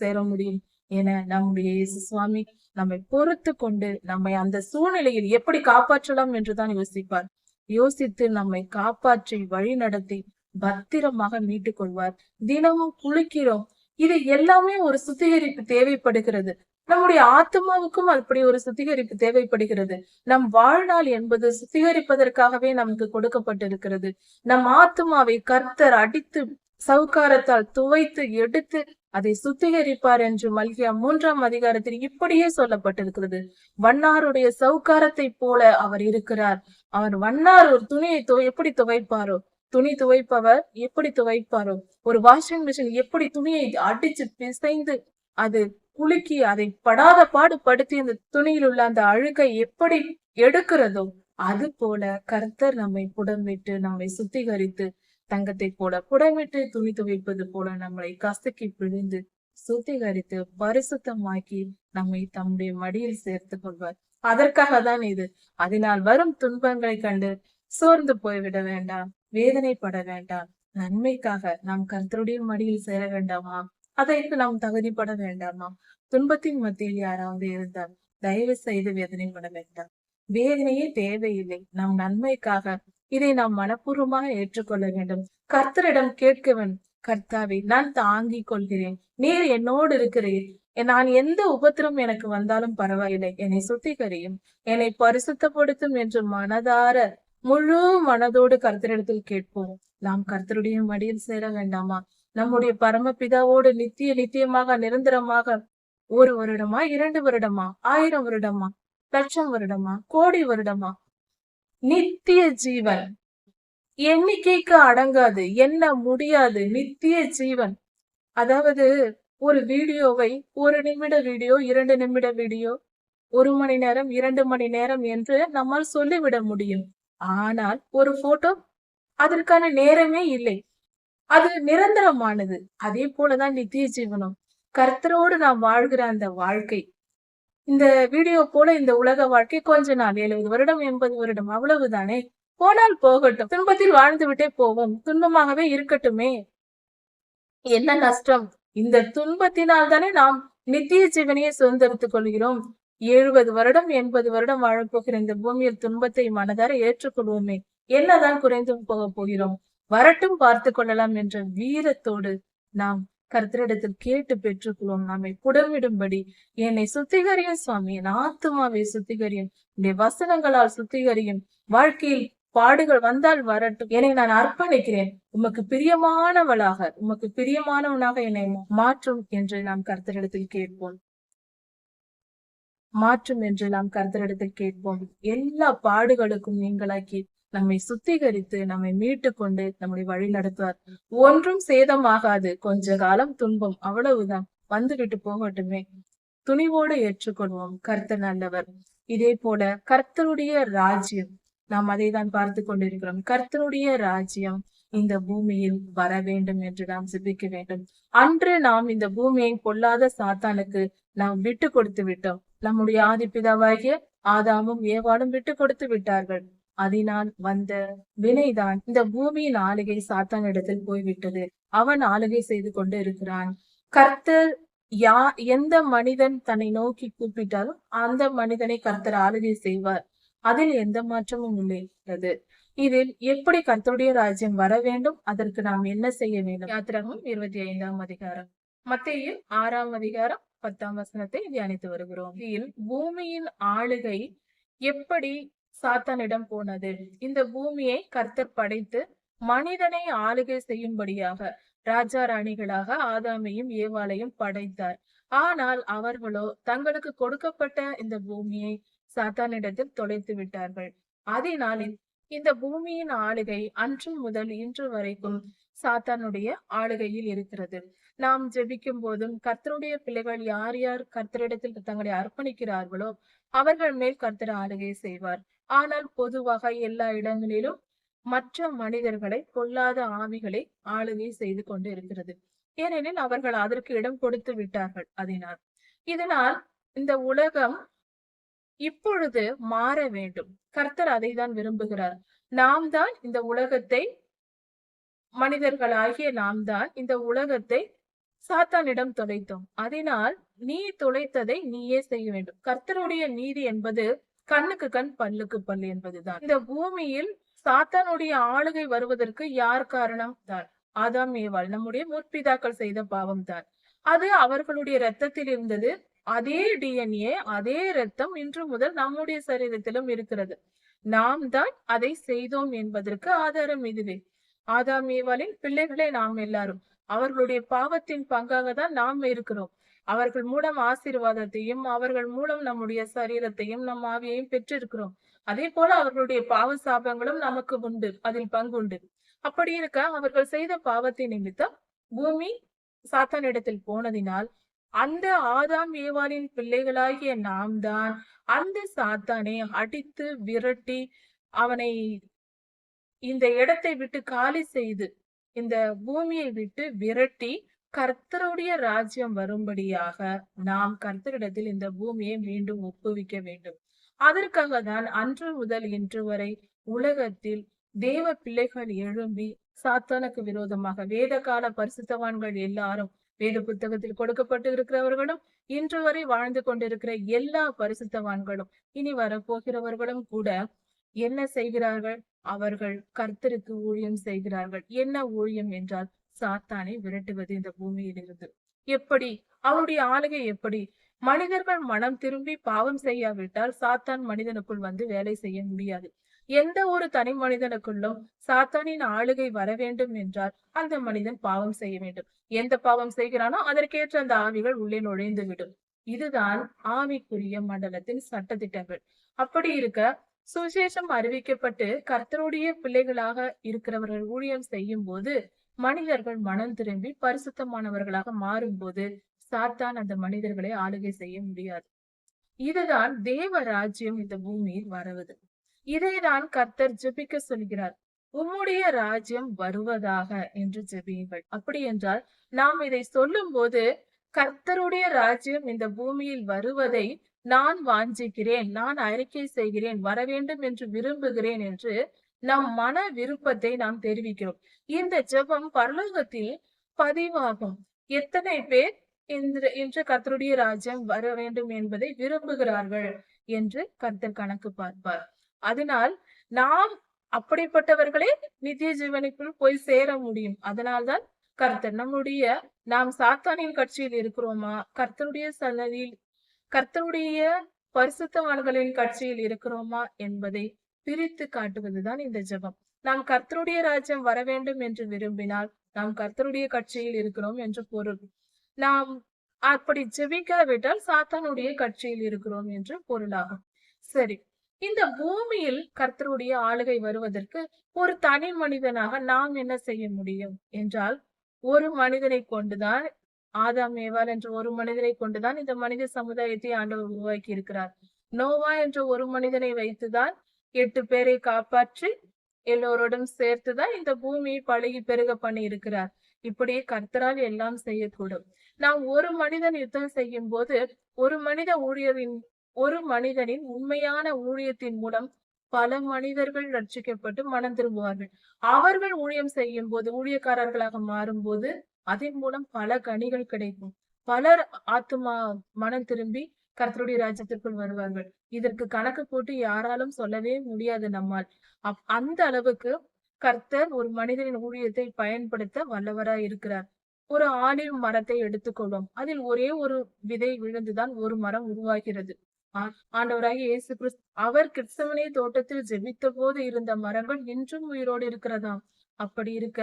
சேர முடியும் என நம்முடைய இயேசு சுவாமி நம்மை பொறுத்து கொண்டு நம்மை அந்த சூழ்நிலையில் எப்படி காப்பாற்றலாம் என்றுதான் யோசிப்பார். யோசித்து நம்மை காப்பாற்றி வழி நடத்தி பத்திரமாக மீட்டுக் கொள்வார். தினமும் குளிக்கிறோம், இது எல்லாமே ஒரு சுத்திகரிப்பு தேவைப்படுகிறது. நம்முடைய ஆத்மாவுக்கும் அப்படி ஒரு சுத்திகரிப்பு தேவைப்படுகிறது. நம் வாழ்நாள் என்பது சுத்திகரிப்பதற்காகவே நமக்கு கொடுக்கப்பட்டிருக்கிறது. நம் ஆத்மாவை கர்த்தர் அடித்து சவுக்காரத்தால் துவைத்து எடுத்து அதை சுத்திகரிப்பார் என்று மல்கியா 3ஆம் அதிகாரத்தில் இப்படியே சொல்லப்பட்டிருக்கிறது. வண்ணாருடைய சவுக்காரத்தை போல அவர் இருக்கிறார். அவர் வண்ணார் ஒரு துணியை எப்படி துவைப்பாரோ, துணி துவைப்பவர் எப்படி துவைப்பாரோ, ஒரு வாஷிங் மிஷின் எப்படி துணியை அடிச்சு பிசைந்து அது குலுக்கி அதை படாத பாடு படுத்தி அந்த துணியில் உள்ள அந்த அழுக்கை எப்படி எடுக்கிறதோ, அது போல கர்த்தர் நம்மை புடமிட்டு நம்மை சுத்திகரித்து தங்கத்தை போல புடமிட்டு துணி துவைப்பது போல நம்மளை கசக்கி பிழிந்து சுத்திகரித்து பரிசுத்தமாக்கி நம்மை தம்முடைய மடியில் சேர்த்து கொள்வார். அதற்காக தான் இது. அதனால் வரும் துன்பங்களை கண்டு சோர்ந்து போய்விட வேண்டாம், வேதனைப்பட வேண்டாம். நன்மைக்காக நாம் கர்த்தருடைய மடியில் சேர வேண்டாமா? அதற்கு நாம் தகுதிப்பட வேண்டாமா? துன்பத்தின் மத்தியில் யாராவது இருந்தால் தயவு செய்து வேதனைப்பட வேண்டாம். வேதனையே தேவையில்லை. நம் நன்மைக்காக இதை நாம் மனப்பூர்வமாக ஏற்றுக்கொள்ள வேண்டும். கர்த்தரிடம் கேட்கவன், கர்த்தாவே நான் தாங்கிக் கொள்கிறேன், நீர் என்னோடு இருக்கிறீர், நான் எந்த உபத்திரம் எனக்கு வந்தாலும் பரவாயில்லை, என்னை சுத்திகரியும், என்னை பரிசுத்தப்படுத்தும் என்று மனதார முழு மனதோடு கர்த்தரிடத்தில் கேட்போம். நாம் கர்த்தருடைய மடியில் சேர வேண்டாமா? நம்முடைய பரமபிதாவோடு நித்தியமாக நிரந்தரமாக 1 வருடமா, 2 வருடமா, 1000 வருடமா, 1,00,000 வருடமா, கோடி வருடமா, நித்திய ஜீவன் எண்ணிக்கைக்கு அடங்காது, எண்ண முடியாது நித்திய ஜீவன். அதாவது ஒரு வீடியோவை 1 நிமிட வீடியோ, 2 நிமிட வீடியோ, 1 மணி நேரம், 2 மணி நேரம் என்று நம்மால் சொல்லிவிட முடியும். ஆனால் ஒரு போட்டோ அதற்கான நேரமே இல்லை. அது நிரந்தரமானது. அதே போலதான் நித்திய ஜீவனம். கர்த்தரோடு நாம் வாழ்கிற அந்த வாழ்க்கை, இந்த வீடியோ போல இந்த உலக வாழ்க்கை கொஞ்ச நாள், 70 வருடம் 80 வருடம், அவ்வளவுதானே. போனால் போகட்டும், துன்பத்தில் வாழ்ந்து விட்டே போவோம், துன்பமாகவே இருக்கட்டுமே, என்ன நஷ்டம்? இந்த துன்பத்தினால் தானே நாம் நித்திய ஜீவனையை சுதந்திரித்துக் கொள்கிறோம். 70 வருடம் 80 வருடம் வாழப்போகிற இந்த பூமியில் துன்பத்தை மனதார ஏற்றுக்கொள்வோமே, என்னதான் குறைந்து போக போகிறோம்? வரட்டும், பார்த்து கொள்ளலாம் என்ற வீரத்தோடு நாம் கர்த்தரிடத்தில் கேட்டு பெற்றுக்கொள்வோம். நம்மை புடமிடும்படி என்னை சுத்திகரியும் சுவாமி, என் ஆத்துமாவை சுத்திகரியும், என்னுடைய வசனங்களால் சுத்திகரியும், வாழ்க்கையில் பாடுகள் வந்தால் வரட்டும், என்னை நான் அர்ப்பணிக்கிறேன், உமக்கு பிரியமானவளாக, உமக்கு பிரியமானவனாக என்னை மாற்றும் என்று நாம் கர்த்தரிடத்தில் கேட்போம். மாற்றும் என்று நாம் கர்த்தரிடத்தில் கேட்போம். எல்லா பாடுகளுக்கும் நீங்களாக்கி நம்மை சுத்திகரித்து நம்மை மீட்டு கொண்டு நம்முடைய வழி நடத்துவார். ஒன்றும் சேதமாகாது. கொஞ்ச காலம் துன்பம், அவ்வளவுதான், வந்துவிட்டு போகட்டுமே. துணிவோடு ஏற்றுக்கொள்வோம். கர்த்தர் நல்லவர். இதே போல கர்த்தருடைய ராஜ்யம், நாம் அதை தான் பார்த்து கொண்டிருக்கிறோம். கர்த்தருடைய ராஜ்யம் இந்த பூமியில் வர வேண்டும் என்று நாம் சிந்திக்க வேண்டும். அன்று நாம் இந்த பூமியை பொல்லாத சாத்தானுக்கு நாம் விட்டு கொடுத்து விட்டோம். நம்முடைய ஆதிபிதாவாகிய ஆதாமும் ஏவாளும் விட்டு கொடுத்து விட்டார்கள். அதனால் வந்த வினைதான் இந்த பூமியின் ஆளுகை சாத்தானிடத்தில் போய்விட்டது. அவன் ஆளுகை செய்து கொண்டு இருக்கிறான். கர்த்தர் எந்த மனிதன் தன்னை நோக்கி கூப்பிட்டாலும் அந்த மனிதனை கர்த்தர் ஆளுகை செய்வார். அதில் எந்த மாற்றமும் இல்லை. இதில் எப்படி கர்த்தருடைய ராஜ்யம் வர வேண்டும், அதற்கு நாம் என்ன செய்ய வேண்டும்? யாத்திராகமம் 25ஆம் அதிகாரம், மத்தேயு 6ஆம் அதிகாரம் 10ஆம் வசனத்தை தியானித்து வருகிறோம். இதில் பூமியின் ஆளுகை எப்படி சாத்தானிடம் போனது? இந்த பூமியை கர்த்தர் படைத்து மனிதனை ஆளுகை செய்யும்படியாக ராஜா ராணிகளாக ஆதாமையும் ஏவாளையும் படைத்தார். ஆனால் அவர்களோ தங்களுக்கு கொடுக்கப்பட்ட இந்த பூமியை சாத்தானிடத்தில் தொலைத்து விட்டார்கள். அதனால் இந்த பூமியின் ஆளுகை அன்று முதல் இன்று வரைக்கும் சாத்தானுடைய ஆளுகையில் இருக்கிறது. நாம் ஜெபிக்கும் போதும் கர்த்தருடைய பிள்ளைகள் யார் யார் கர்த்தரிடத்தில் தங்களை அர்ப்பணிக்கிறார்களோ அவர்கள் மேல் கர்த்தர் ஆளுகை செய்வார். ஆனால் பொதுவாக எல்லா இடங்களிலும் மற்ற மனிதர்களை, பொல்லாத ஆவிகளை ஆளுகை செய்து கொண்டு இருக்கிறது. ஏனெனில் அவர்கள் அதற்கு இடம் கொடுத்து விட்டார்கள். இதனால் இந்த உலகம் இப்பொழுது மாற வேண்டும். கர்த்தர் அதை தான் விரும்புகிறார். நாம் தான் இந்த உலகத்தை, மனிதர்களாகிய நாம் தான் இந்த உலகத்தை சாத்தானிடம் தொலைத்தோம். அதனால் நீ தொலைத்ததை நீயே செய்ய வேண்டும். கர்த்தருடைய நீதி என்பது கண்ணுக்கு கண் பல்லுக்கு பல் என்பதுதான். இந்த பூமியில் சாத்தானுடைய ஆளுகை வருவதற்கு யார் காரணம் தான்? ஆதாம் ஏவாள், நம்முடைய முற்பிதாக்கள் செய்த பாவம் தான். அது அவர்களுடைய இரத்தத்தில் இருந்தது. அதே டிஎன்ஏ, அதே இரத்தம் இன்று முதல் நம்முடைய சரீரத்திலும் இருக்கிறது. நாம் தான் அதை செய்தோம் என்பதற்கு ஆதாரம் இதுவே. ஆதாம் ஏவாளின் பிள்ளைகளே நாம் எல்லாரும். அவர்களுடைய பாவத்தின் பங்காக தான் நாம் இருக்கிறோம். அவர்கள் மூலம் ஆசீர்வாதத்தையும், அவர்கள் மூலம் நம்முடைய சரீரத்தையும், நம் ஆவியையும் பெற்றிருக்கிறோம். அதே போல அவர்களுடைய பாவ சாபங்களும் நமக்கு உண்டு, அதில் பங்குண்டு. அப்படி இருக்க அவர்கள் செய்த பாவத்தின் நிமித்தம் பூமி சாத்தானிடத்தில் போனதினால் அந்த ஆதாம் ஏவாளின் பிள்ளைகளாகிய நாம் தான் அந்த சாத்தானை அடித்து விரட்டி அவனை இந்த இடத்தை விட்டு காலி செய்து இந்த பூமியை விட்டு விரட்டி கர்த்தருடைய ராஜ்யம் வரும்படியாக நாம் கர்த்தரிடத்தில் இந்த பூமியை மீண்டும் ஒப்புவிக்க வேண்டும். அதற்காக தான் அன்று முதல் இன்று வரை உலகத்தில் தேவ பிள்ளைகள் எழும்பி சாத்தானுக்கு விரோதமாக வேத கால பரிசுத்தவான்கள் எல்லாரும், வேத புத்தகத்தில் கொடுக்கப்பட்டு இருக்கிறவர்களும், இன்று வரை வாழ்ந்து கொண்டிருக்கிற எல்லா பரிசுத்தவான்களும், இனி வரப்போகிறவர்களும் கூட என்ன செய்கிறார்கள்? அவர்கள் கர்த்தருக்கு ஊழியம் செய்கிறார்கள். என்ன ஊழியம் என்றால் சாத்தானை விரட்டுவது இந்த பூமியில் இருந்து. எப்படி? அவருடைய ஆளுகை எப்படி? மனிதர்கள் மனம் திரும்பி பாவம் செய்யாவிட்டால் சாத்தான் மனிதனுக்குள் வந்து வேலை செய்ய முடியாது. எந்த ஒரு தனி மனிதனுக்குள்ளும் சாத்தானின் ஆளுகை வர வேண்டும் என்றால் அந்த மனிதன் பாவம் செய்ய வேண்டும். எந்த பாவம் செய்கிறானோ அதற்கேற்ற அந்த ஆவிகள் உள்ளே நுழைந்து விடும். இதுதான் ஆவிக்குரிய மண்டலத்தின் சட்டதிட்டங்கள். அப்படி இருக்க சுவிசேஷம் அறிவிக்கப்பட்டு கர்த்தருடைய பிள்ளைகளாக இருக்கிறவர்கள் ஊழியம் செய்யும் போது மனிதர்கள் மனம் திரும்பி பரிசுத்தமானவர்களாக மாறும்போது சாத்தான் அந்த மனிதர்களை ஆளுகை செய்ய முடியாது. இதுதான் தேவ ராஜ்யம் இந்த பூமியில் வருவது. இதைதான் கர்த்தர் ஜெபிக்க சொல்கிறார். உம்முடைய ராஜ்யம் வருவதாக என்று ஜெபியுங்கள். அப்படி என்றால் நாம் இதை சொல்லும் போது கர்த்தருடைய ராஜ்யம் இந்த பூமியில் வருவதை நான் வாஞ்சிக்கிறேன், நான் அறிக்கை செய்கிறேன், வர வேண்டும் என்று விரும்புகிறேன் என்று நம் மன விருப்பத்தை நாம் தெரிவிக்கிறோம். இந்த ஜெபம் பரலோகத்தில் பதிவாகும். எத்தனை பேர் இன்று கர்த்தருடைய ராஜ்யம் வர வேண்டும் என்பதை விரும்புகிறார்கள் என்று கர்த்தர் கணக்கு பார்ப்பார். அதனால் நாம் அப்படிப்பட்டவர்களே நித்திய ஜீவனுக்குள் போய் சேர முடியும். அதனால்தான் கர்த்தர் நாம் சாத்தானின் கட்சியில் இருக்கிறோமா, கர்த்தருடைய சன்னதியில் கர்த்தருடைய பரிசுத்தவான்களின் கட்சியில் இருக்கிறோமா என்பதை பிரித்து காட்டுவதுதான் இந்த ஜெபம். நாம் கர்த்தருடைய ராஜ்யம் வர வேண்டும் என்று விரும்பினால் நாம் கர்த்தருடைய கட்சியில் இருக்கிறோம் என்று பொருள். நாம் அப்படி ஜெபிக்காவிட்டால் சாத்தானுடைய கட்சியில் இருக்கிறோம் என்று பொருளாகும். சரி, இந்த பூமியில் கர்த்தருடைய ஆளுகை வருவதற்கு ஒரு தனி மனிதனாக நாம் என்ன செய்ய முடியும் என்றால், ஒரு மனிதனை கொண்டுதான், ஆதாம் ஏவாள் என்ற ஒரு மனிதனை கொண்டுதான் இந்த மனித சமுதாயத்தை ஆண்டவர் உருவாக்கி இருக்கிறார். நோவா என்ற ஒரு மனிதனை வைத்துதான் 8 பேரை காப்பாற்றி எல்லோரோடும் சேர்த்துதான் இந்த பூமியை பழகி பெருக பண்ணி இருக்கிறார். இப்படியே கர்த்தரால் எல்லாம் செய்யக்கூடும். நாம் ஒரு மனிதன் யுத்தம் செய்யும் போது ஒரு மனிதனின் உண்மையான ஊழியத்தின் மூலம் பல மனிதர்கள் ரட்சிக்கப்பட்டு மனம் திரும்புவார்கள். அவர்கள் ஊழியம் செய்யும் போது, ஊழியக்காரர்களாக மாறும்போது அதன் மூலம் பல கனிகள் கிடைக்கும். பலர் ஆத்துமா மனம் திரும்பி கர்த்தருடைய ராஜ்யத்திற்குள் வருவார்கள். இதற்கு கணக்கு போட்டு யாராலும் சொல்லவே முடியாது நம்மால். அந்த அளவுக்கு கர்த்தர் ஒரு மனிதனின் ஊழியத்தை பயன்படுத்த வல்லவராய் இருக்கிறார். ஒரு ஆலிவ் மரத்தை எடுத்துக்கொள்வோம். அதில் ஒரே ஒரு விதை விழுந்துதான் ஒரு மரம் உருவாகிறது. ஆண்டவராகிய இயேசு கிறிஸ்து அவர் கெத்செமனே தோட்டத்தில் ஜெபித்த போது இருந்த மரங்கள் இன்றும் உயிரோடு இருக்கிறதாம். அப்படி இருக்க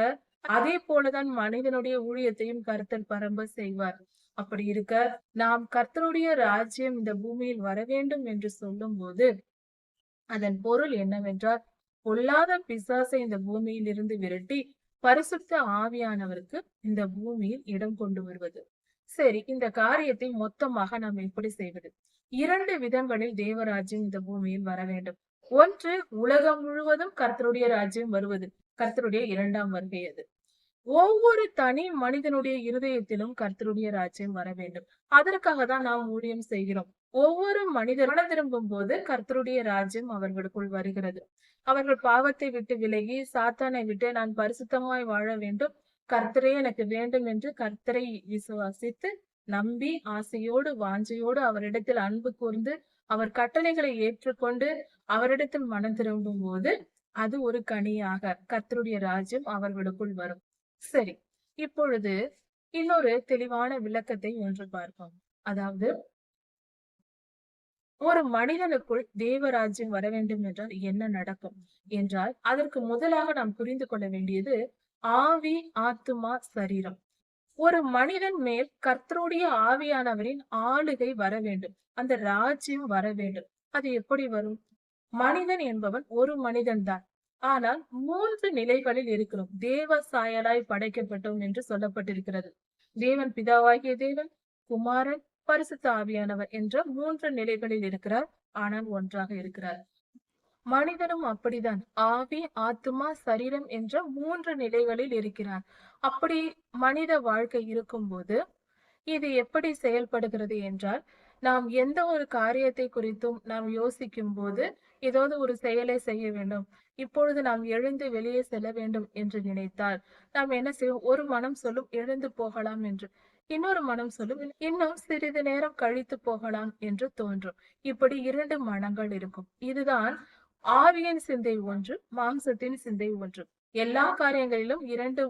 அதே போலதான் மனிதனுடைய ஊழியத்தையும் கர்த்தர் பரம்ப செய்வார். அப்படி இருக்க நாம் கர்த்தருடைய ராஜ்யம் இந்த பூமியில் வர வேண்டும் என்று சொல்லும் போது அதன் பொருள் என்னவென்றால், பொல்லாத பிசாசை இந்த பூமியில் இருந்து விரட்டி பரிசுத்த ஆவியானவருக்கு இந்த பூமியில் இடம் கொண்டு வருவது. சரி, இந்த காரியத்தை மொத்தமாக நாம் எப்படி செய்வது? 2 விதங்களில் தேவராஜ்யம் இந்த பூமியில் வர வேண்டும். ஒன்று, உலகம் முழுவதும் கர்த்தருடைய ராஜ்யம் வருவது, கர்த்தருடைய 2ஆம் வருகை அது. ஒவ்வொரு தனி மனிதனுடைய இருதயத்திலும் கர்த்தருடைய ராஜ்யம் வர வேண்டும். அதற்காக தான் நாம் ஊழியம் செய்கிறோம். ஒவ்வொரு மனிதர் மனம் திரும்பும் போது கர்த்தருடைய ராஜ்யம் அவர்களுக்குள் வருகிறது. அவர்கள் பாவத்தை விட்டு விலகி சாத்தானை விட்டு நான் பரிசுத்தமாய் வாழ வேண்டும், கர்த்தரே எனக்கு வேண்டும் என்று கர்த்தரை விசுவாசித்து நம்பி ஆசையோடு வாஞ்சையோடு அவரிடத்தில் அன்பு கூர்ந்து அவர் கட்டளைகளை ஏற்றுக்கொண்டு அவரிடத்தில் மனம் திரும்பும் போது அது ஒரு கனியாக கர்த்தருடைய ராஜ்யம் அவர்களுக்குள் வரும். சரி, இப்பொழுது இன்னொரு தெளிவான விளக்கத்தை ஒன்று பார்ப்போம். அதாவது ஒரு மனிதனுக்குள் தேவராஜ்யம் வர வேண்டும் என்றால் என்ன நடக்கும் என்றால், அதற்கு முதலாக நாம் புரிந்து கொள்ள வேண்டியது ஆவி, ஆத்துமா, சரீரம். ஒரு மனிதன் மேல் கர்த்தருடைய ஆவியானவரின் ஆளுகை வர வேண்டும். அந்த ராஜ்யம் வர வேண்டும். அது எப்படி வரும்? மனிதன் என்பவன் ஒரு மனிதன் தான். ஆனால் 3 நிலைகளில் இருக்கிறோம். தேவ சாயலாய் படைக்கப்பட்டோம் என்று சொல்லப்பட்டிருக்கிறது. தேவன் பிதாவாகிய தேவன், குமாரன், பரிசுத்த ஆவியானவர் என்ற 3 நிலைகளில் இருக்கிறார். ஆனால் ஒன்றாக இருக்கிறார். மனிதனும் அப்படிதான். ஆவி, ஆத்துமா, சரீரம் என்ற 3 நிலைகளில் இருக்கிறார். அப்படி மனித வாழ்க்கை இருக்கும்போது இது எப்படி செயல்படுகிறது என்றால், நாம் எந்த ஒரு காரியத்தை குறித்தும் நாம் யோசிக்கும் போது, ஏதாவது ஒரு செயலை செய்ய வேண்டும். இப்பொழுது நாம் எழுந்து வெளியே செல்ல வேண்டும் என்று நினைத்தால், நாம் என்ன செய்வோம்? ஒரு மனம் சொல்லும் எழுந்து போகலாம் என்று. இன்னொரு மனம் சொல்லும் இன்னும் சிறிது நேரம் கழித்து போகலாம் என்று தோன்றும். இப்படி 2 மனங்கள் இருக்கும். இதுதான் ஆவியின் சிந்தை ஒன்று, மாம்சத்தின் சிந்தை ஒன்று. எல்லா காரியங்களிலும் 2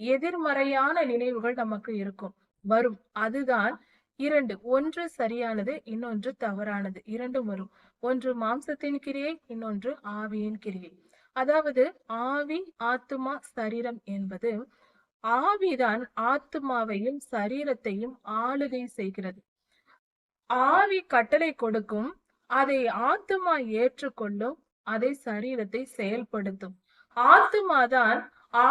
எதிர்மறையான நினைவுகள் நமக்கு இருக்கும். வரும். அதுதான் 2. ஒன்று சரியானது, இன்னொன்று தவறானது. 2ம் வரும். ஒன்று மாம்சத்தின் கிரியை, இன்னொன்று ஆவியின் கிரியை. அதாவது ஆவி, ஆத்துமா, சரீரம் என்பது ஆவிதான் ஆத்துமாவையும் சரீரத்தையும் ஆளுகை செய்கிறது. ஆவி கட்டளை கொடுக்கும், அதை ஆத்துமா ஏற்றுக்கொள்ளும், அதை சரீரத்தை செயல்படுத்தும். ஆத்துமாதான்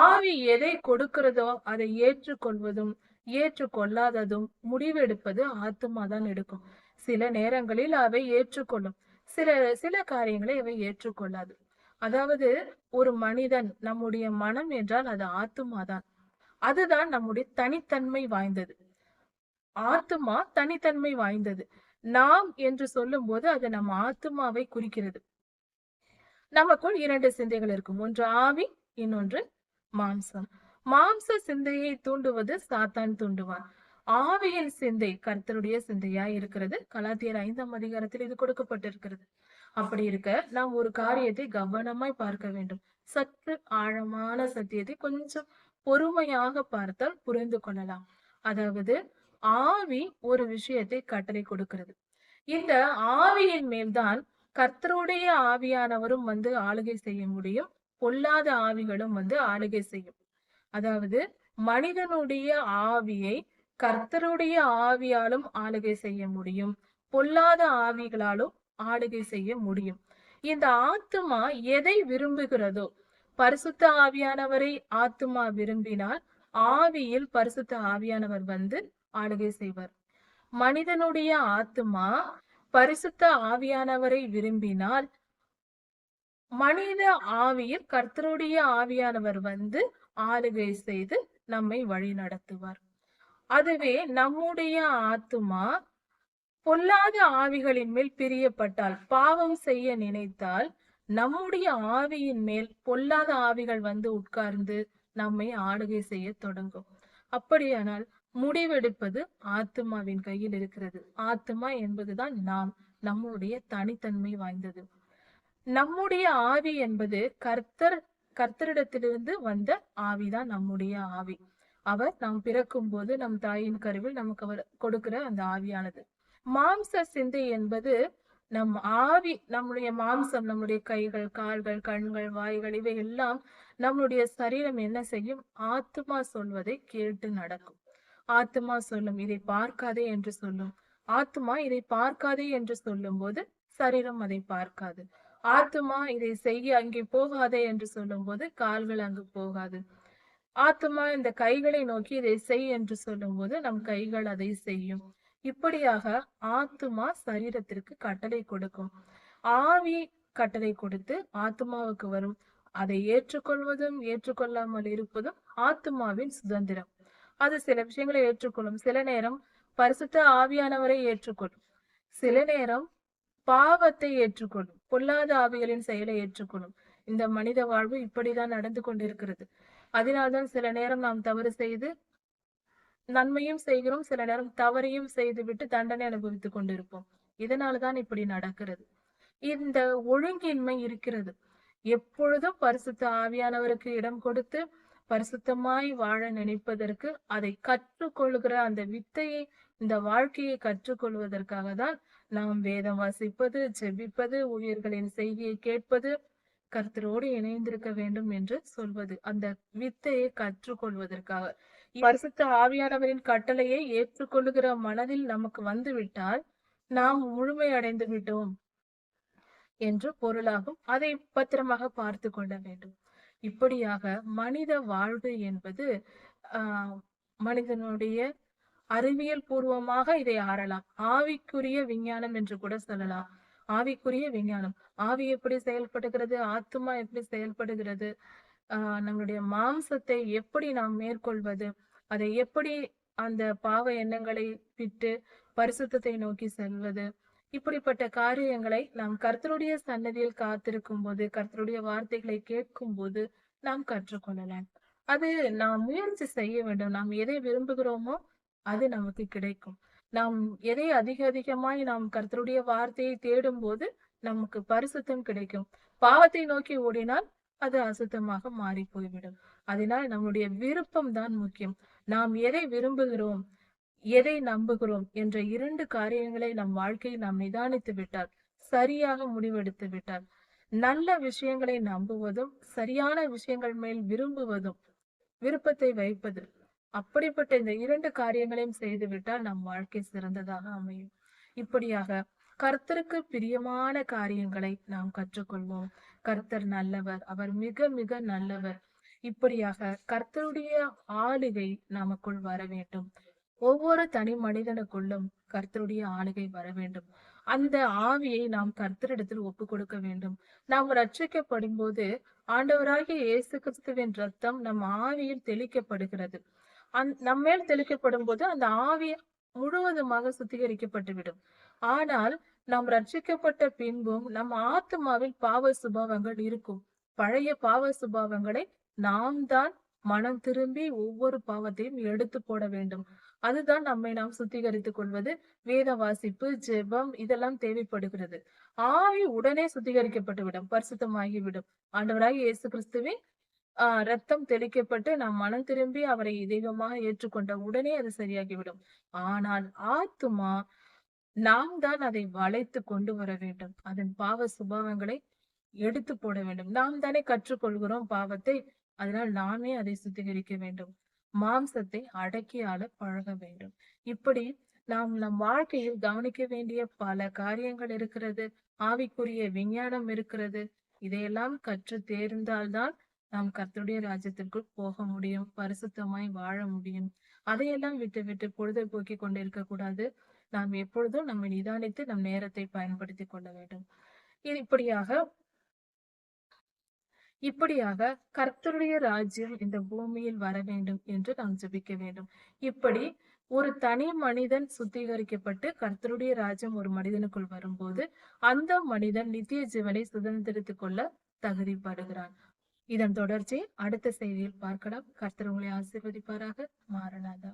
ஆவி எதை கொடுக்கிறதோ அதை ஏற்றுக்கொள்வதும் ஏற்றுக்கொள்ளாததும் முடிவெடுப்பது ஆத்துமாதான் எடுக்கும். சில நேரங்களில் அவை ஏற்றுக்கொள்ளும், சில சில காரியங்களை அவை ஏற்றுக்கொள்ளாது. அதாவது ஒரு மனிதன், நம்முடைய மனம் என்றால் அது ஆத்துமாதான். அதுதான் நம்முடைய தனித்தன்மை வாய்ந்தது. ஆத்துமா தனித்தன்மை வாய்ந்தது. நாம் என்று சொல்லும் போது அது நம்ம ஆத்துமாவை குறிக்கிறது. நமக்குள் 2 சிந்தைகள் இருக்கும். ஒன்று ஆவி, இன்னொன்று மாம்சம். மாம்ச சிந்தையை தூண்டுவது சாத்தான் தூண்டுவான். ஆவியின் சிந்தை கர்த்தருடைய சிந்தையாய் இருக்கிறது. கலாத்தியர் 5ஆம் அதிகாரத்தில் இது கொடுக்கப்பட்டிருக்கிறது. அப்படி இருக்க நாம் ஒரு காரியத்தை கவனமாய் பார்க்க வேண்டும். சற்று ஆழமான சத்தியத்தை கொஞ்சம் பொறுமையாக பார்த்தால் புரிந்து கொள்ளலாம். அதாவது ஆவி ஒரு விஷயத்தை கட்டளை கொடுக்கிறது. இந்த ஆவியின் மேல்தான் கர்த்தருடைய ஆவியானவரும் வந்து ஆளுகை செய்ய முடியும். பொல்லாத ஆவிகளும் வந்து ஆளுகை செய்யும். அதாவது மனிதனுடைய ஆவியை கர்த்தருடைய ஆவியாலும் ஆளுகை செய்ய முடியும். பொல்லாத ஆவிகளாலும் ஆளுகை செய்ய முடியும். இந்த ஆத்துமா எதை விரும்புகிறதோ, பரிசுத்த ஆவியானவரை ஆத்துமா விரும்பினால் ஆவியில் பரிசுத்த ஆவியானவர் வந்து ஆளுகை செய்வார். மனிதனுடைய ஆத்துமா பரிசுத்த ஆவியானவரை விரும்பினால் மனித ஆவியில் கர்த்தருடைய ஆவியானவர் வந்து ஆளுகை செய்து நம்மை வழி நடத்துவார். அதுவே நம்முடைய ஆத்துமா பொல்லாத ஆவிகளின் மேல் பிரியப்பட்டால், பாவம் செய்ய நினைத்தால், நம்முடைய ஆவியின் மேல் பொல்லாத ஆவிகள் வந்து உட்கார்ந்து நம்மை ஆளுகை செய்ய தொடங்கும். அப்படியானால் முடிவெடுப்பது ஆத்துமாவின் கையில் இருக்கிறது. ஆத்துமா என்பதுதான் நாம், நம்முடைய தனித்தன்மை வாய்ந்தது. நம்முடைய ஆவி என்பது கர்த்தரிடத்திலிருந்து வந்த ஆவிதான் நம்முடைய ஆவி. அவர் நாம் பிறக்கும் போது நம் தாயின் கருவில் நமக்கு அவர் கொடுக்கிற அந்த ஆவியானது. மாம்ச சிந்தை என்பது நம் ஆவி, நம்முடைய மாம்சம், நம்முடைய கைகள், கால்கள், கண்கள், வாய்கள், இவை எல்லாம் நம்முடைய சரீரம் என்ன செய்யும்? ஆத்துமா சொல்வதை கேட்டு நடக்கும். ஆத்துமா சொல்லும், இதை பார்க்காதே என்று சொல்லும். ஆத்துமா இதை பார்க்காதே என்று சொல்லும் போது சரீரம் அதை பார்க்காது. ஆத்துமா இதை செய்ய அங்கே போகாதே என்று சொல்லும் போது கால்கள் அங்கு போகாது. ஆத்துமா இந்த கைகளை நோக்கி இதை செய் என்று சொல்லும் போது நம் கைகள் அதை செய்யும். இப்படியாக ஆத்துமா சரீரத்திற்கு கட்டளை கொடுக்கும். ஆவி கட்டளை கொடுத்து ஆத்துமாவுக்கு வரும். அதை ஏற்றுக்கொள்வதும் ஏற்றுக்கொள்ளாமல் இருப்பதும் ஆத்துமாவின் சுதந்திரம். அது சில விஷயங்களை ஏற்றுக்கொள்ளும். சில நேரம் பரிசுத்த ஆவியானவரை ஏற்றுக்கொள்ளும். சில நேரம் பாவத்தை ஏற்றுக்கொள்ளும். பொல்லாத ஆவிகளின் செயலை ஏற்றுக்கொள்ளும். இந்த மனித வாழ்வு இப்படிதான் நடந்து கொண்டிருக்கிறது. அதனால்தான் சில நேரம் நாம் தவறு செய்து நன்மையும் செய்கிறோம், சில நேரம் தவறையும் செய்துவிட்டு தண்டனை அனுபவித்துக் கொண்டிருப்போம். இதனாலதான் இப்படி நடக்கிறது. இந்த ஒழுங்கின்மை இருக்கிறது. எப்பொழுதும் பரிசுத்த ஆவியானவருக்கு இடம் கொடுத்து பரிசுத்தமாய் வாழ நினைப்பதற்கு, அதை கற்றுக்கொள்கிற அந்த வித்தையை, இந்த வாழ்க்கையை கற்றுக்கொள்வதற்காக தான் நாம் வேதம் வாசிப்பது, ஜெபிப்பது, ஊழியர்களின் செய்தியை கேட்பது, கர்த்தரோடு இணைந்திருக்க வேண்டும் என்று சொல்வது. அந்த வித்தையை கற்றுக்கொள்வதற்காக. பரிசுத்த ஆவியானவரின் கட்டளையை ஏற்றுக்கொள்ளுகிற மனதில் நமக்கு வந்து விட்டால் நாம் முழுமை அடைந்து விட்டோம் என்று பொருளாகும். அதை பத்திரமாக பார்த்து கொள்ள வேண்டும். இப்படியாக மனித வாழ்வு என்பது மனிதனுடைய அறிவியல் பூர்வமாக இதை ஆறலாம். ஆவிக்குரிய விஞ்ஞானம் என்று கூட சொல்லலாம். ஆவிக்குரிய விஞ்ஞானம். ஆவி எப்படி செயல்படுகிறது, ஆத்துமா எப்படி செயல்படுகிறது, நம்மளுடைய மாம்சத்தை எப்படி நாம் மேற்கொள்வது, அதை எப்படி அந்த பாவ எண்ணங்களை விட்டு பரிசுத்தத்தை நோக்கி செல்வது, இப்படிப்பட்ட காரியங்களை நாம் கர்த்தருடைய சன்னதியில் காத்திருக்கும் போது, கர்த்தருடைய வார்த்தைகளை கேட்கும் போது நாம் கற்றுக்கொள்ளலாம். அது நாம் முயற்சி செய்ய வேண்டும். நாம் எதை விரும்புகிறோமோ அது நமக்கு கிடைக்கும். நாம் எதை அதிகமாய் நாம் கர்த்தருடைய வார்த்தையை தேடும் போது நமக்கு பரிசுத்தம் கிடைக்கும். பாவத்தை நோக்கி ஓடினால் அது அசுத்தமாக மாறி போய்விடும். அதனால் நம்முடைய விருப்பம் தான் முக்கியம். நாம் எதை விரும்புகிறோம், எதை நம்புகிறோம் என்ற 2 காரியங்களை நம் வாழ்க்கையில் நாம் நிதானித்து விட்டால், சரியாக முடிவெடுத்து விட்டால், நல்ல விஷயங்களை நம்புவதும் சரியான விஷயங்கள் மேல் விரும்புவதும், விருப்பத்தை வைப்பது, அப்படிப்பட்ட இந்த 2 காரியங்களையும் செய்துவிட்டால் நம் வாழ்க்கை சிறந்ததாக அமையும். இப்படியாக கர்த்தருக்கு பிரியமான காரியங்களை நாம் கற்றுக்கொள்வோம். கர்த்தர் நல்லவர், அவர் மிக மிக நல்லவர். இப்படியாக கர்த்தருடைய ஆளுகை நமக்குள் வர வேண்டும். ஒவ்வொரு தனி மனிதனுக்குள்ளும் கர்த்தருடைய ஆளுகை வர வேண்டும். அந்த ஆவியை நாம் கர்த்தரிடத்தில் ஒப்பு கொடுக்க வேண்டும். நாம் ரட்சிக்கப்படும் போது ஆண்டவராகிய இயேசு கிறிஸ்துவின் ரத்தம் நம் ஆவியில் தெளிக்கப்படுகிறது. நம்மேல் தெளிக்கப்படும் போது அந்த ஆவி முழுவதுமாக சுத்திகரிக்கப்பட்டுவிடும். ஆனால் நாம் ரட்சிக்கப்பட்ட பின்பும் நம் ஆத்மாவில் பாவ சுபாவங்கள் இருக்கும். பழைய பாவ சுபாவங்களை நாம் தான் மனம் திரும்பி ஒவ்வொரு பாவத்தையும் எடுத்து போட வேண்டும். அதுதான் நம்மை நாம் சுத்திகரித்துக் கொள்வது. வேத வாசிப்பு, ஜெபம் இதெல்லாம் தேவைப்படுகிறது. ஆவி உடனே சுத்திகரிக்கப்பட்டுவிடும், பரிசுத்தமாகிவிடும். ஆண்டவராகிய இயேசு கிறிஸ்துவின் ரத்தம் தெளிக்கப்பட்டு நாம் மனம் திரும்பி அவரை தெய்வமாக ஏற்றுக்கொண்ட உடனே அது சரியாகிவிடும். ஆனால் ஆத்துமா நாம் தான் அதை வளைத்து கொண்டு வர வேண்டும். அதன் பாவ சுபாவங்களை எடுத்து போட வேண்டும். நாம் தானே கற்றுக்கொள்கிறோம் பாவத்தை. அதனால் நாமே அதை சுத்திகரிக்க வேண்டும். மாம்சத்தை அடக்கி ஆள பழக வேண்டும். இப்படி நாம் நம் வாழ்க்கையில் கவனிக்க வேண்டிய பல காரியங்கள் இருக்கிறது. ஆவிக்குரிய விஞ்ஞானம் இருக்கிறது. இதையெல்லாம் கற்று தேர்ந்தால்தான் நாம் கர்த்தருடைய ராஜ்யத்திற்குள் போக முடியும், பரிசுத்தமாய் வாழ முடியும். அதையெல்லாம் விட்டு விட்டு பொழுதை போக்கி கொண்டு இருக்க கூடாது. நாம் எப்பொழுதும் நம்மை நிதானித்து நம் நேரத்தை பயன்படுத்தி கொள்ள வேண்டும். இப்படியாக கர்த்தருடைய ராஜ்யம் இந்த பூமியில் வர வேண்டும் என்று நாம் ஜெபிக்க வேண்டும். இப்படி ஒரு தனி மனிதன் சுத்திகரிக்கப்பட்டு கர்த்தருடைய ராஜ்யம் ஒரு மனிதனுக்குள் வரும்போது அந்த மனிதன் நித்திய ஜீவனை சுதந்திரித்துக் கொள்ள தகுதிப்படுகிறான். இதன் தொடர்ச்சி அடுத்த செய்தியில் பார்க்கலாம். கர்த்தர் உங்களை ஆசீர்வதிப்பாராக. மாரநாதா.